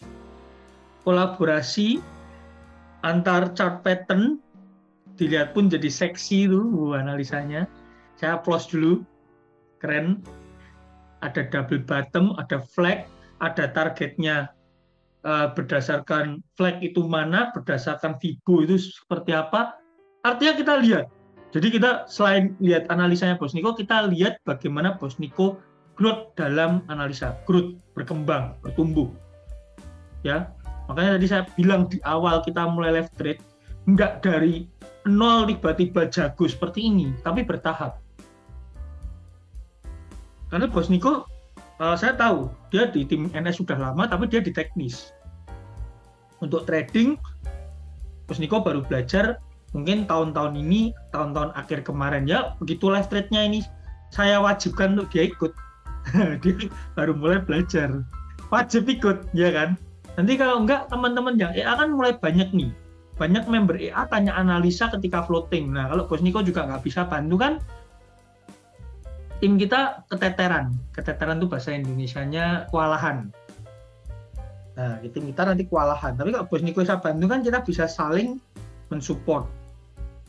antar chart pattern, dilihat pun jadi seksi itu analisanya. Saya applause dulu, keren. Ada double bottom, ada flag, ada targetnya berdasarkan flag itu mana, berdasarkan Fibo itu seperti apa. Artinya kita lihat. Jadi kita selain lihat analisanya Bos Niko, kita lihat bagaimana Bos Niko growth dalam analisa, growth, berkembang, bertumbuh. Ya, makanya tadi saya bilang di awal kita mulai live trade, nggak dari nol tiba-tiba jago seperti ini, tapi bertahap. Karena Bos Niko, saya tahu dia di tim NS sudah lama, tapi dia di teknis. Untuk trading, Bos Niko baru belajar mungkin tahun-tahun ini, tahun-tahun akhir kemarin ya, begitu live trade-nya ini saya wajibkan untuk dia ikut. Dia baru mulai belajar. Wajib ikut, ya kan? Nanti kalau enggak, teman-teman yang EA kan mulai banyak nih. Banyak member EA tanya analisa ketika floating. Nah, kalau Bos Niko juga nggak bisa bantu kan, tim kita keteteran. Keteteran itu bahasa Indonesianya kewalahan. Nah, tim kita nanti kewalahan. Tapi kalau Bos Niko bisa bantu kan, kita bisa saling mensupport.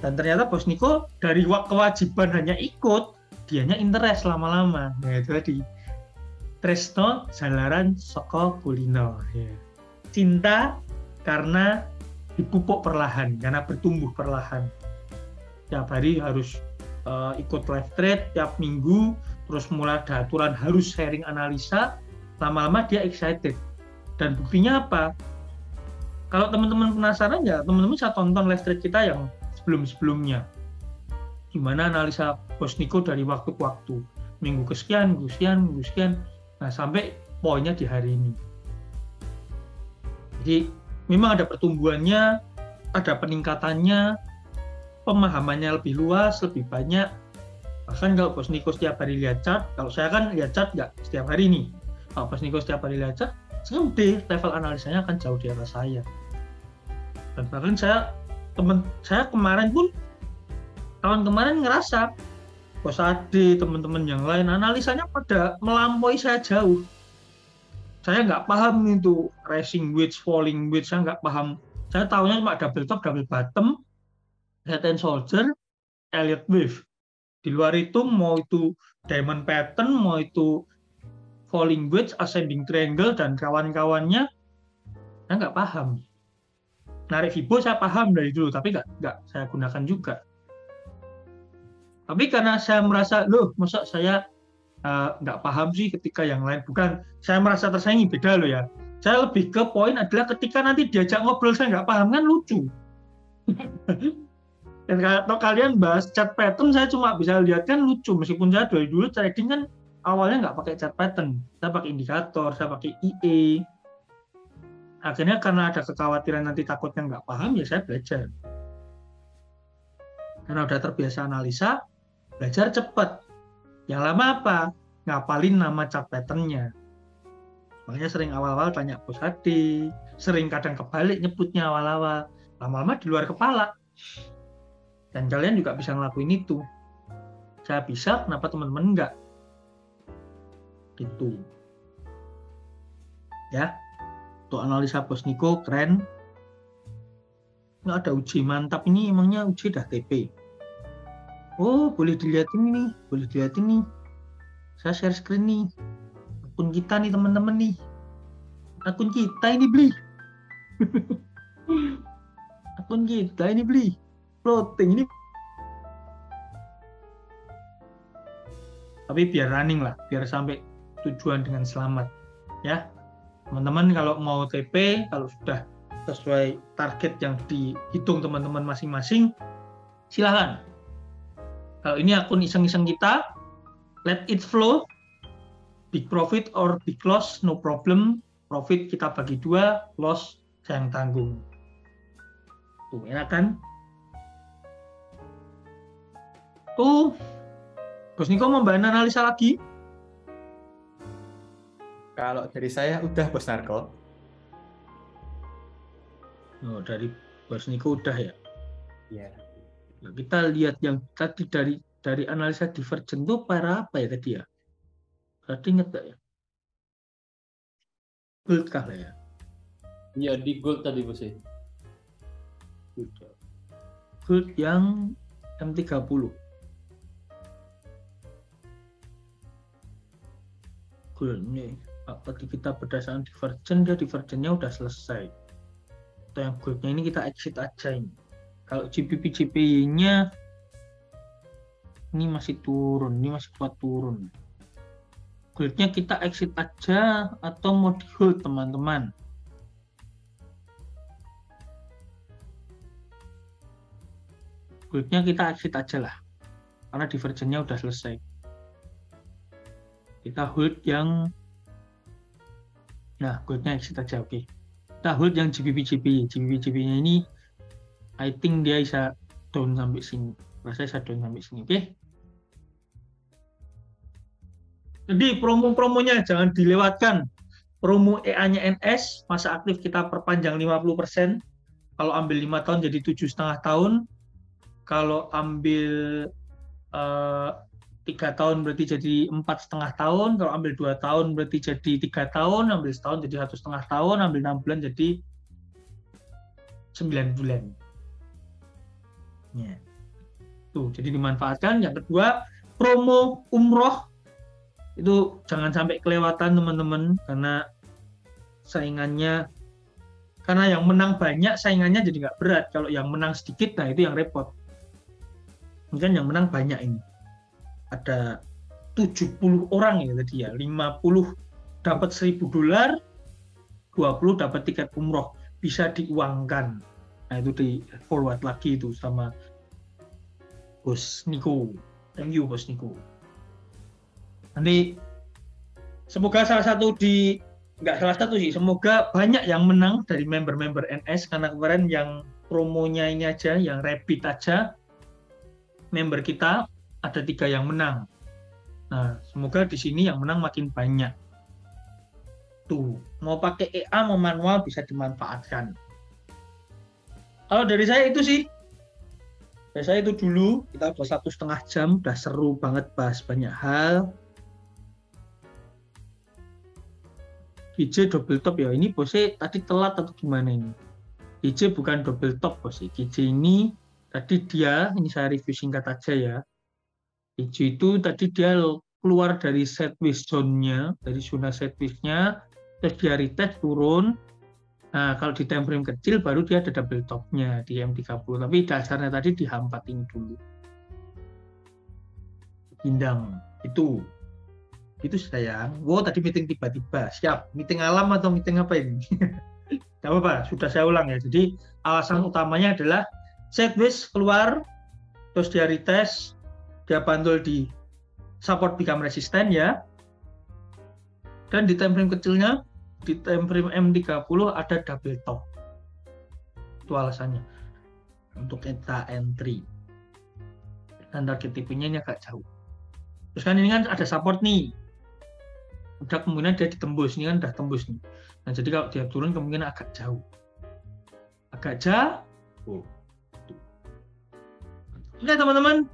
Dan ternyata Bos Niko dari kewajiban hanya ikut, dianya interest lama-lama. Nah, itu tadi. Tresno jalaran saka kulino. Ya. Cinta karena dipupuk perlahan, karena bertumbuh perlahan. Tiap hari harus ikut live trade, tiap minggu, terus mulai ada aturan harus sharing analisa, lama-lama dia excited. Dan buktinya apa? Kalau teman-teman penasaran ya, teman-teman bisa tonton live trade kita yang sebelum-sebelumnya. Gimana analisa Bos Niko dari waktu ke waktu. Minggu kesekian, minggu sekian. Nah, sampai poinnya di hari ini. Jadi, memang ada pertumbuhannya, ada peningkatannya, pemahamannya lebih luas, lebih banyak. Bahkan kalau Bos Niko setiap hari lihat chart, kalau saya kan lihat chart nggak setiap hari nih. Kalau Bos Niko setiap hari lihat chart, segede level analisanya akan jauh di atas saya. Dan bahkan saya kemarin pun, tahun kemarin ngerasa, Bos Ade, teman-teman yang lain, analisanya pada melampaui saya jauh. Saya nggak paham itu rising wedge, falling wedge, saya nggak paham. Saya tahunya cuma double top, double bottom, head and shoulder, Elliott wave. Di luar itu mau itu diamond pattern, mau itu falling wedge, ascending triangle, dan kawan-kawannya, saya nggak paham. Narik Fibo saya paham dari dulu, tapi nggak saya gunakan juga. Tapi karena saya merasa, masa saya nggak paham sih ketika yang lain. Bukan, saya merasa tersaingi, beda loh ya. Saya lebih ke poin adalah ketika nanti diajak ngobrol saya nggak paham, kan lucu. Dan kalau kalian bahas chart pattern, saya cuma bisa lihat kan lucu. Meskipun saya dari dulu trading kan awalnya nggak pakai chart pattern. Saya pakai indikator, saya pakai IE. Akhirnya karena ada kekhawatiran nanti takutnya nggak paham, ya saya belajar. Karena udah terbiasa analisa, belajar cepat. Yang lama apa? Ngapalin nama chart pattern-nya. Makanya sering awal-awal tanya bos hati, sering kadang kebalik nyebutnya awal-awal. Lama-lama di luar kepala. Dan kalian juga bisa ngelakuin itu. Saya bisa, kenapa teman-teman enggak? Gitu. Ya, untuk analisa bos Niko keren. Nggak ada uji mantap ini, emangnya uji udah TP. Oh, boleh dilihat ini nih, boleh dilihat ini. Saya share screen nih. Akun kita nih teman-teman nih. Akun kita ini beli. Akun kita ini beli. Floating ini. Tapi biar running lah, biar sampai tujuan dengan selamat. Ya, teman-teman kalau mau TP, kalau sudah sesuai target yang dihitung teman-teman masing-masing, silahkan. Kalau ini akun iseng-iseng kita, let it flow, big profit or big loss, no problem. Profit kita bagi 2, loss saya yang tanggung. Tuh, enak kan? Tuh, Bos Niko mau mbak analisa lagi? Kalau dari saya udah Bos Narko. Oh, dari Bos Niko udah ya. Iya. Nah, kita lihat yang tadi dari analisa divergen itu para apa ya tadi ya? Tadi inget gak ya? Gold kah ya? Iya, di gold tadi bos. Gold yang M30. Gold nih. Tadi kita berdasarkan divergen, dia divergennya udah selesai. Atau yang goldnya ini kita exit aja ini. Kalau GBP-JPY-nya ini masih turun, ini masih kuat turun. Goldnya kita exit aja atau mau di hold teman-teman. Goldnya kita exit aja lah, karena divergennya udah selesai. Kita hold yang, nah goldnya exit aja, oke. Kita hold yang GBP-JPY. GBP-JPY-nya ini I think dia bisa down sampai sini. Rasanya bisa down sampai sini, oke? Jadi promo-promonya jangan dilewatkan. Promo EA-nya NS, masa aktif kita perpanjang 50%. Kalau ambil 5 tahun jadi 7,5 tahun. Kalau ambil 3 tahun berarti jadi 4,5 tahun. Kalau ambil 2 tahun berarti jadi 3 tahun. Ambil setahun jadi 1,5 tahun. Ambil 6 bulan jadi 9 bulan. Ya. Tuh, jadi dimanfaatkan. Yang kedua, promo umroh itu jangan sampai kelewatan teman-teman, karena saingannya, karena yang menang banyak saingannya jadi nggak berat. Kalau yang menang sedikit, nah itu yang repot. Mungkin yang menang banyak ini. Ada 70 orang ya tadi ya, 50 dapat $1.000, 20 dapat tiket umroh, bisa diuangkan. Nah itu di forward lagi itu sama Bos Niko. Thank you Bos Niko. Nanti semoga nggak salah satu sih, semoga banyak yang menang dari member-member NS, karena kemarin yang promonya ini aja, yang rapid aja, member kita ada 3 yang menang. Nah, semoga di sini yang menang makin banyak. Tuh, mau pakai EA mau manual bisa dimanfaatkan. Kalau dari saya itu sih, dari saya itu dulu. Kita udah 1,5 jam, udah seru banget bahas banyak hal. GJ double top ya, ini bosnya tadi telat atau gimana ini? GJ bukan double top bosnya. GJ ini tadi ini saya review singkat aja ya. GJ itu tadi dia keluar dari sideways zone-nya, dari zona sideways-nya, terus dia retest turun. Nah, kalau di time frame kecil baru dia ada double top-nya di M30. Tapi dasarnya tadi dihampatin dulu. Pindang. Itu sayang. Wow, tadi meeting tiba-tiba. Siap. Meeting alam atau meeting apa ini? Gak apa-apa, sudah saya ulang ya. Jadi alasan utamanya adalah sideways keluar, terus dia retest, dia bantul di support become resistant ya. Dan di time frame kecilnya, di time frame M30 ada double top. Itu alasannya untuk kita entry. dan target TP-nya ini agak jauh. Terus kan ini kan ada support nih, udah kemungkinan dia ditembus, ini kan udah tembus nih. Nah jadi kalau dia turun kemungkinan agak jauh. Oke teman-teman,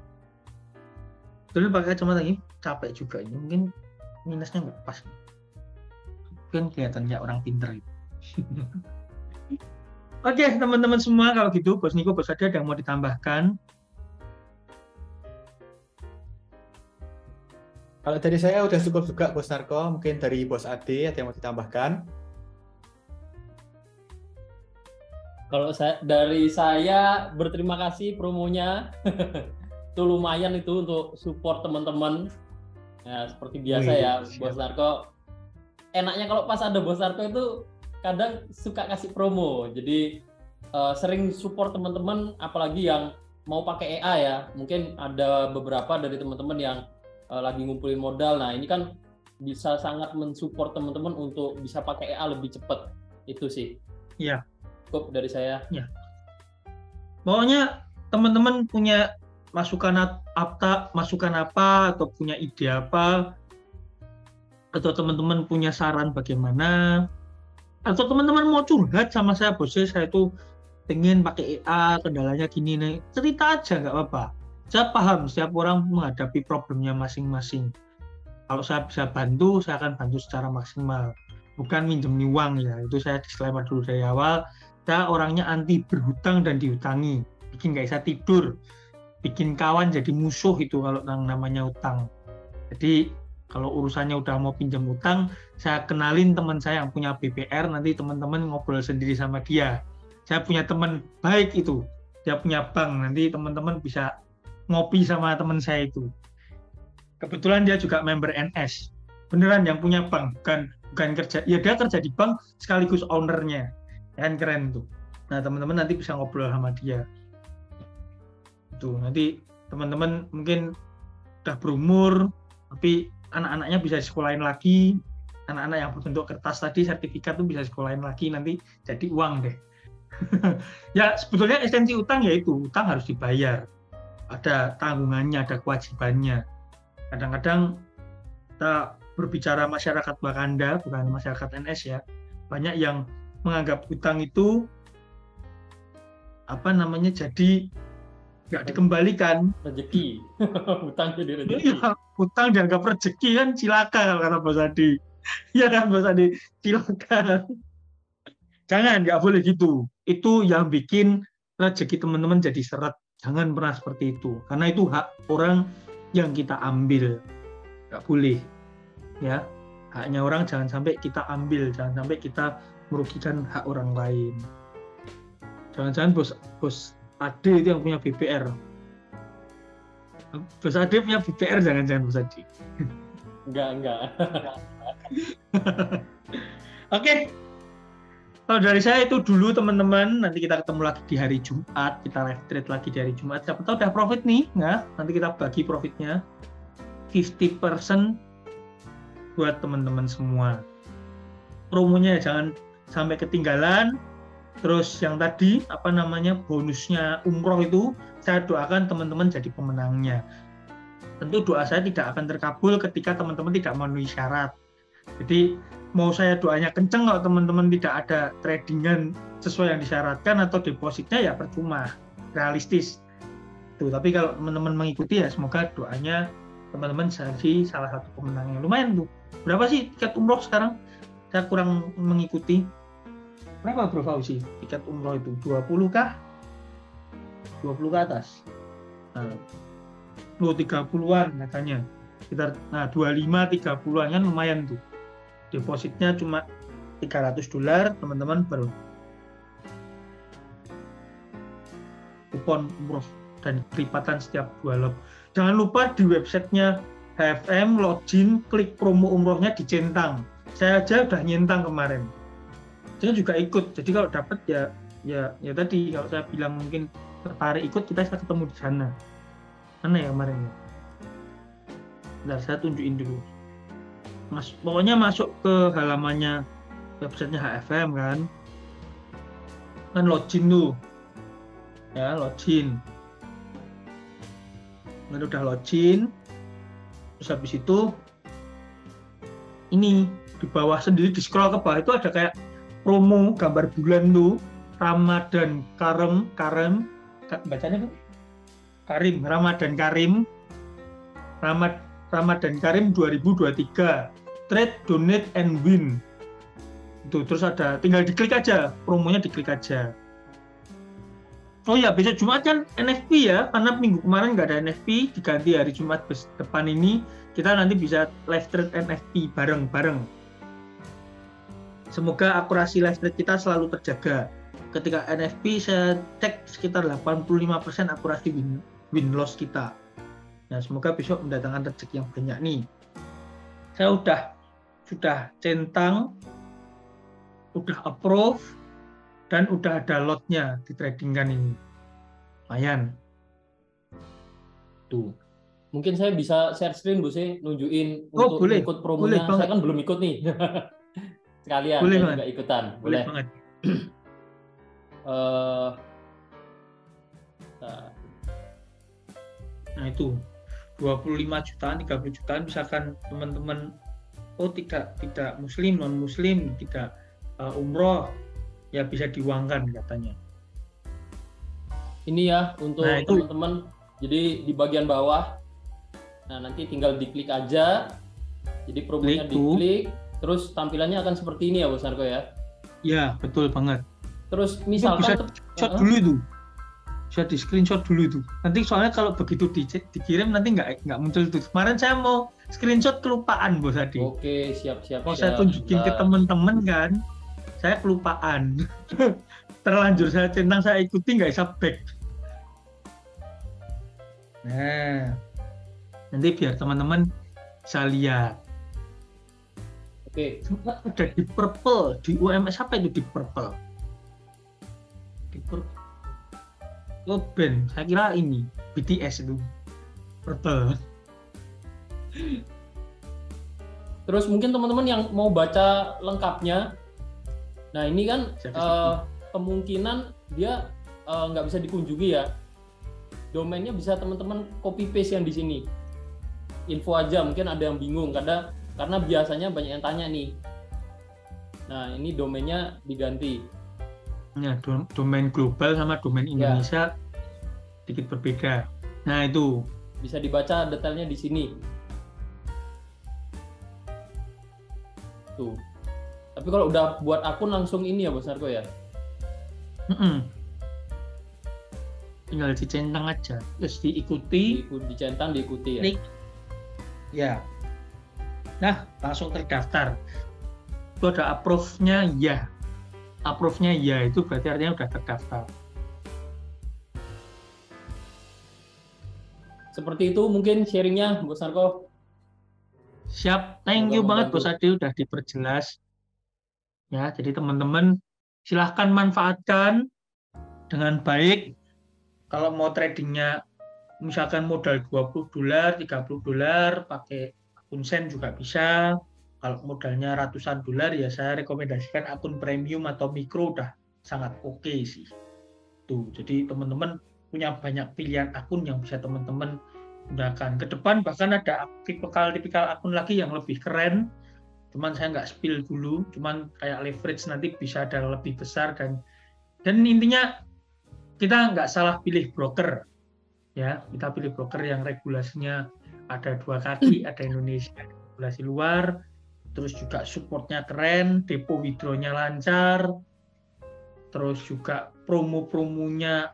dulu pakai kacamata ini capek juga ini, mungkin minusnya nggak pas, mungkin kelihatannya orang pinter gitu. Oke teman-teman semua, kalau gitu Bos Niko, Bos Ade ada yang mau ditambahkan? Kalau dari saya udah cukup juga Bos Narko, mungkin dari Bos Ade ada yang mau ditambahkan? Kalau dari saya berterima kasih promonya. Itu lumayan itu untuk support teman-teman. Ya, seperti biasa ya, Bos Narko. Enaknya kalau pas ada Bos Narko itu kadang suka kasih promo. Jadi sering support teman-teman, apalagi yang mau pakai EA ya. Mungkin ada beberapa dari teman-teman yang lagi ngumpulin modal. Nah, ini kan bisa sangat mensupport teman-teman untuk bisa pakai EA lebih cepat. Itu sih. Iya. Cukup dari saya. Ya. Pokoknya teman-teman punya masukan apa atau punya ide apa, atau teman-teman punya saran bagaimana, atau teman-teman mau curhat sama saya, Bos, saya itu pengen pakai EA, kendalanya gini nih, cerita aja nggak apa-apa. Saya paham setiap orang menghadapi problemnya masing-masing. Kalau saya bisa bantu, saya akan bantu secara maksimal. Bukan minjem uang ya, itu saya disclaimer dulu dari awal. Saya orangnya anti berhutang dan dihutangi, bikin nggak bisa tidur, bikin kawan jadi musuh itu kalau yang namanya utang. Jadi kalau urusannya udah mau pinjam utang, saya kenalin teman saya yang punya BPR, nanti teman-teman ngobrol sendiri sama dia. Saya punya teman baik itu, dia punya bank, nanti teman-teman bisa ngopi sama teman saya itu. Kebetulan dia juga member NS, beneran yang punya bank, bukan kerja, ya dia kerja di bank sekaligus ownernya. Kan keren tuh. Nah teman-teman nanti bisa ngobrol sama dia. Tuh nanti teman-teman mungkin udah berumur, tapi anak-anaknya bisa sekolahin lagi. Anak-anak yang berbentuk kertas tadi, sertifikat tuh bisa sekolahin lagi, nanti jadi uang deh. Ya sebetulnya esensi utang yaitu utang harus dibayar. Ada tanggungannya, ada kewajibannya. Kadang-kadang kita berbicara masyarakat Bakanda, bukan masyarakat NS ya, banyak yang menganggap utang itu jadi nggak dikembalikan. Rezeki. Utang jadi rezeki. Iya, utang dianggap rezeki kan cilaka kalau kata Bos Adi. Iya kan Bos Adi, cilaka. Jangan, nggak boleh gitu. Itu yang bikin rezeki teman-teman jadi seret. Jangan pernah seperti itu, karena itu hak orang yang kita ambil. Nggak boleh. Ya, haknya orang jangan sampai kita ambil, jangan sampai kita merugikan hak orang lain. Jangan-jangan bos Ade itu yang punya BPR. Bos Ade punya BPR, jangan-jangan Bos Ade. Enggak. Oke. Kalau dari saya itu dulu teman-teman, nanti kita ketemu lagi di hari Jumat, kita live trade lagi di hari Jumat. Siapa tahu udah profit nih, ya. Nanti kita bagi profitnya 50% buat teman-teman semua. Promonya jangan sampai ketinggalan. Terus yang tadi bonusnya umroh itu, saya doakan teman-teman jadi pemenangnya. Tentu doa saya tidak akan terkabul ketika teman-teman tidak memenuhi syarat. Jadi mau saya doanya kenceng kalau teman-teman tidak ada tradingan sesuai yang disyaratkan atau depositnya ya percuma, realistis. Tuh, tapi kalau teman-teman mengikuti ya semoga doanya teman-teman jadi salah satu pemenangnya. Lumayan tuh. Berapa sih tiket umroh sekarang? Saya kurang mengikuti. Berapa Bro Fauzi tiket umroh itu? 20 kah? 20 ke atas? Nah, 30-an katanya. Sekitar 25-30-an kan lumayan tuh. Depositnya cuma $300, teman-teman baru kupon umroh dan kelipatan setiap 2 lot. Jangan lupa di websitenya HFM login, klik promo umrohnya dicentang. Saya aja udah nyentang kemarin. Saya juga ikut. Jadi kalau dapat ya tadi kalau saya bilang mungkin tertarik ikut, kita bisa ketemu di sana. Mana ya kemarin ya? Bentar, saya tunjukin dulu. Pokoknya masuk ke halamannya websitenya HFM kan login tuh ya, login Kemudian udah login, terus habis itu ini di bawah sendiri, di scroll ke bawah itu ada kayak promo gambar bulan tuh, Ramadan Karem, bacanya apa? Karim, Ramadan Karim, Ramadan Karim 2023, trade, donate, and win. Itu terus ada, tinggal diklik aja, promonya diklik aja. Oh ya, besok Jumat kan NFP ya, karena minggu kemarin nggak ada NFP, diganti hari Jumat depan ini, kita nanti bisa live trade NFP bareng-bareng. Semoga akurasi live trade kita selalu terjaga. Ketika NFP saya cek sekitar 85% akurasi win loss kita. Nah, semoga besok mendatangkan rezeki yang banyak nih. Saya sudah centang, udah approve, dan udah ada lotnya di tradingkan ini. Lumayan. Tuh. Mungkin saya bisa share screen Bu sih, nunjukin Oh, untuk boleh. ikut promonya. Boleh banget. Saya kan belum ikut nih. Sekalian Boleh saya banget. juga ikutan. Boleh banget. Nah itu 25 jutaan, 30 jutaan, misalkan teman-teman tidak muslim, non muslim, tidak umroh, ya bisa diuangkan katanya. Ini ya untuk Nah, itu. teman-teman. Jadi di bagian bawah, nah nanti tinggal diklik aja. Jadi promonya Klik tuh. diklik, terus tampilannya akan seperti ini ya Bos Narko ya. Ya betul banget. Terus Itu misalkan bisa shot dulu tuh, bisa di screenshot dulu tuh. Nanti soalnya kalau begitu dikirim nanti nggak muncul tuh. Kemarin saya mau screenshot kelupaan Bos Adi. Oke, siap. Mau saya tunjukin ke teman-teman kan, saya kelupaan. Terlanjur saya centang, saya ikuti nggak bisa back. Nah, nanti biar teman-teman bisa lihat. Oke, Udah di purple, di UMS apa itu di purple? Di purple. Oh band, saya kira ini BTS itu purple. terus mungkin teman-teman yang mau baca lengkapnya, nah ini kan Siap. kemungkinan dia nggak bisa dikunjungi ya. Domainnya bisa teman-teman copy paste yang di sini. Info aja, mungkin ada yang bingung karena biasanya banyak yang tanya nih. Nah, ini domainnya diganti. Ya, domain global sama domain Indonesia sedikit berbeda. Nah, itu Bisa dibaca detailnya di sini. Tuh. Tapi kalau udah buat akun langsung ini ya Bos Narko ya. tinggal dicentang aja, terus diikuti. Dicentang, diikuti ya. Klik. Ya. Nah, langsung terdaftar. Itu ada approve-nya ya. Approve-nya ya itu berarti artinya udah terdaftar. Seperti itu mungkin sharingnya Bos Narko. Siap, thank Semoga you banget membantu. Bos Adi udah diperjelas. Ya, jadi teman-teman silahkan manfaatkan dengan baik. Kalau mau tradingnya misalkan modal $20, $30, pakai akun Sen juga bisa. Kalau modalnya ratusan dolar ya saya rekomendasikan akun premium atau mikro udah sangat oke sih. Tuh, jadi teman-teman punya banyak pilihan akun yang bisa teman-teman gunakan. Ke depan bahkan ada tipikal akun lagi yang lebih keren. Cuman saya nggak spill dulu, cuman kayak leverage nanti bisa ada lebih besar dan intinya kita nggak salah pilih broker. Ya, kita pilih broker yang regulasinya ada 2 kaki, ada Indonesia, ada regulasi luar, terus juga supportnya keren, depo withdraw-nya lancar, terus juga promo-promonya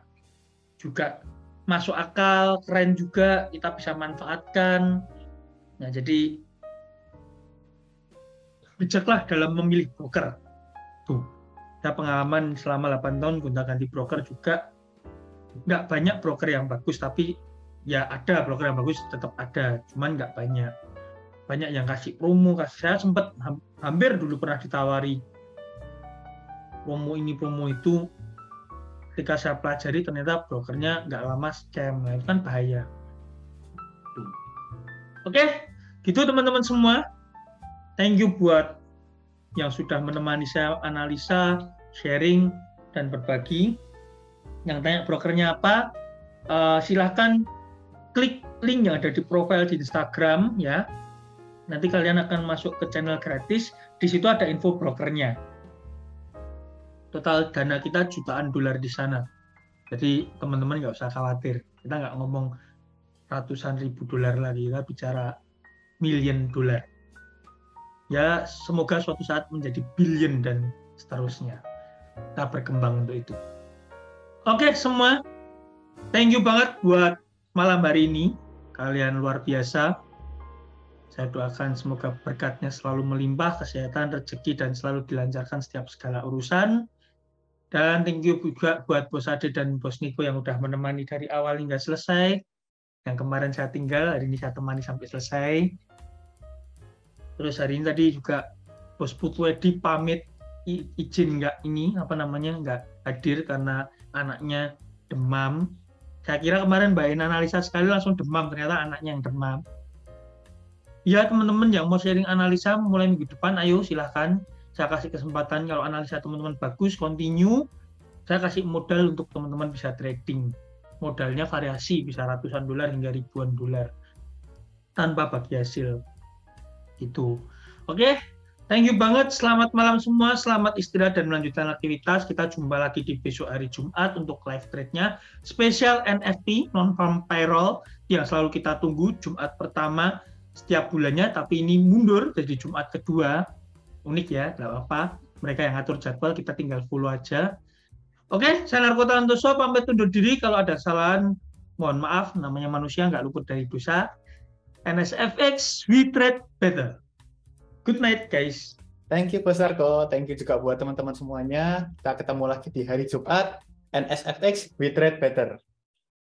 juga masuk akal, keren juga, kita bisa manfaatkan. Nah, jadi bijaklah dalam memilih broker. Tuh, saya pengalaman selama 8 tahun gonta-ganti broker juga. Nggak banyak broker yang bagus, tapi ya ada broker yang bagus, tetap ada, cuman nggak banyak. Banyak yang kasih promo, saya sempat hampir dulu pernah ditawari promo ini, promo itu. Ketika saya pelajari ternyata brokernya nggak lama scam, nah, itu kan bahaya. Oke, gitu teman-teman semua. Thank you buat yang sudah menemani saya analisa, sharing, dan berbagi. Yang tanya brokernya apa, silahkan klik link yang ada di profile di Instagram ya. Nanti kalian akan masuk ke channel gratis. Di situ ada info brokernya. Total dana kita jutaan dolar di sana. Jadi teman-teman nggak usah khawatir. Kita nggak ngomong ratusan ribu dolar lagi, kita bicara million dolar. Ya semoga suatu saat menjadi billion dan seterusnya. Kita berkembang untuk itu. Oke semua, thank you banget buat malam hari ini. Kalian luar biasa. Saya doakan semoga berkatnya selalu melimpah, kesehatan, rezeki, dan selalu dilancarkan setiap segala urusan. Dan thank you juga buat Bos Ade dan Bos Niko yang udah menemani dari awal hingga selesai. Yang kemarin saya tinggal, hari ini saya temani sampai selesai. Terus hari ini tadi juga Bos Putu Edi pamit izin nggak hadir karena anaknya demam. Saya kira kemarin Mbak Ena analisa sekali langsung demam, ternyata anaknya yang demam. Ya teman-teman yang mau sharing analisa mulai minggu depan, ayo silahkan. Saya kasih kesempatan kalau analisa teman-teman bagus, continue. Saya kasih modal untuk teman-teman bisa trading. Modalnya variasi, bisa ratusan dolar hingga ribuan dolar. Tanpa bagi hasil. Gitu. Oke, thank you banget. Selamat malam semua. Selamat istirahat dan melanjutkan aktivitas. Kita jumpa lagi di besok hari Jumat untuk live trade-nya. Spesial NFT, non-farm payroll, yang selalu kita tunggu Jumat pertama setiap bulannya. Tapi ini mundur jadi Jumat kedua. Unik ya, nggak apa-apa. Mereka yang ngatur jadwal, kita tinggal follow aja. Oke, saya Narkota Antoso, pamit undur diri. Kalau ada kesalahan, mohon maaf. Namanya manusia, nggak luput dari dosa. NSFX, we trade better. Good night, guys. Thank you, Bos Narko. Thank you juga buat teman-teman semuanya. Kita ketemu lagi di hari Jumat. NSFX, we trade better.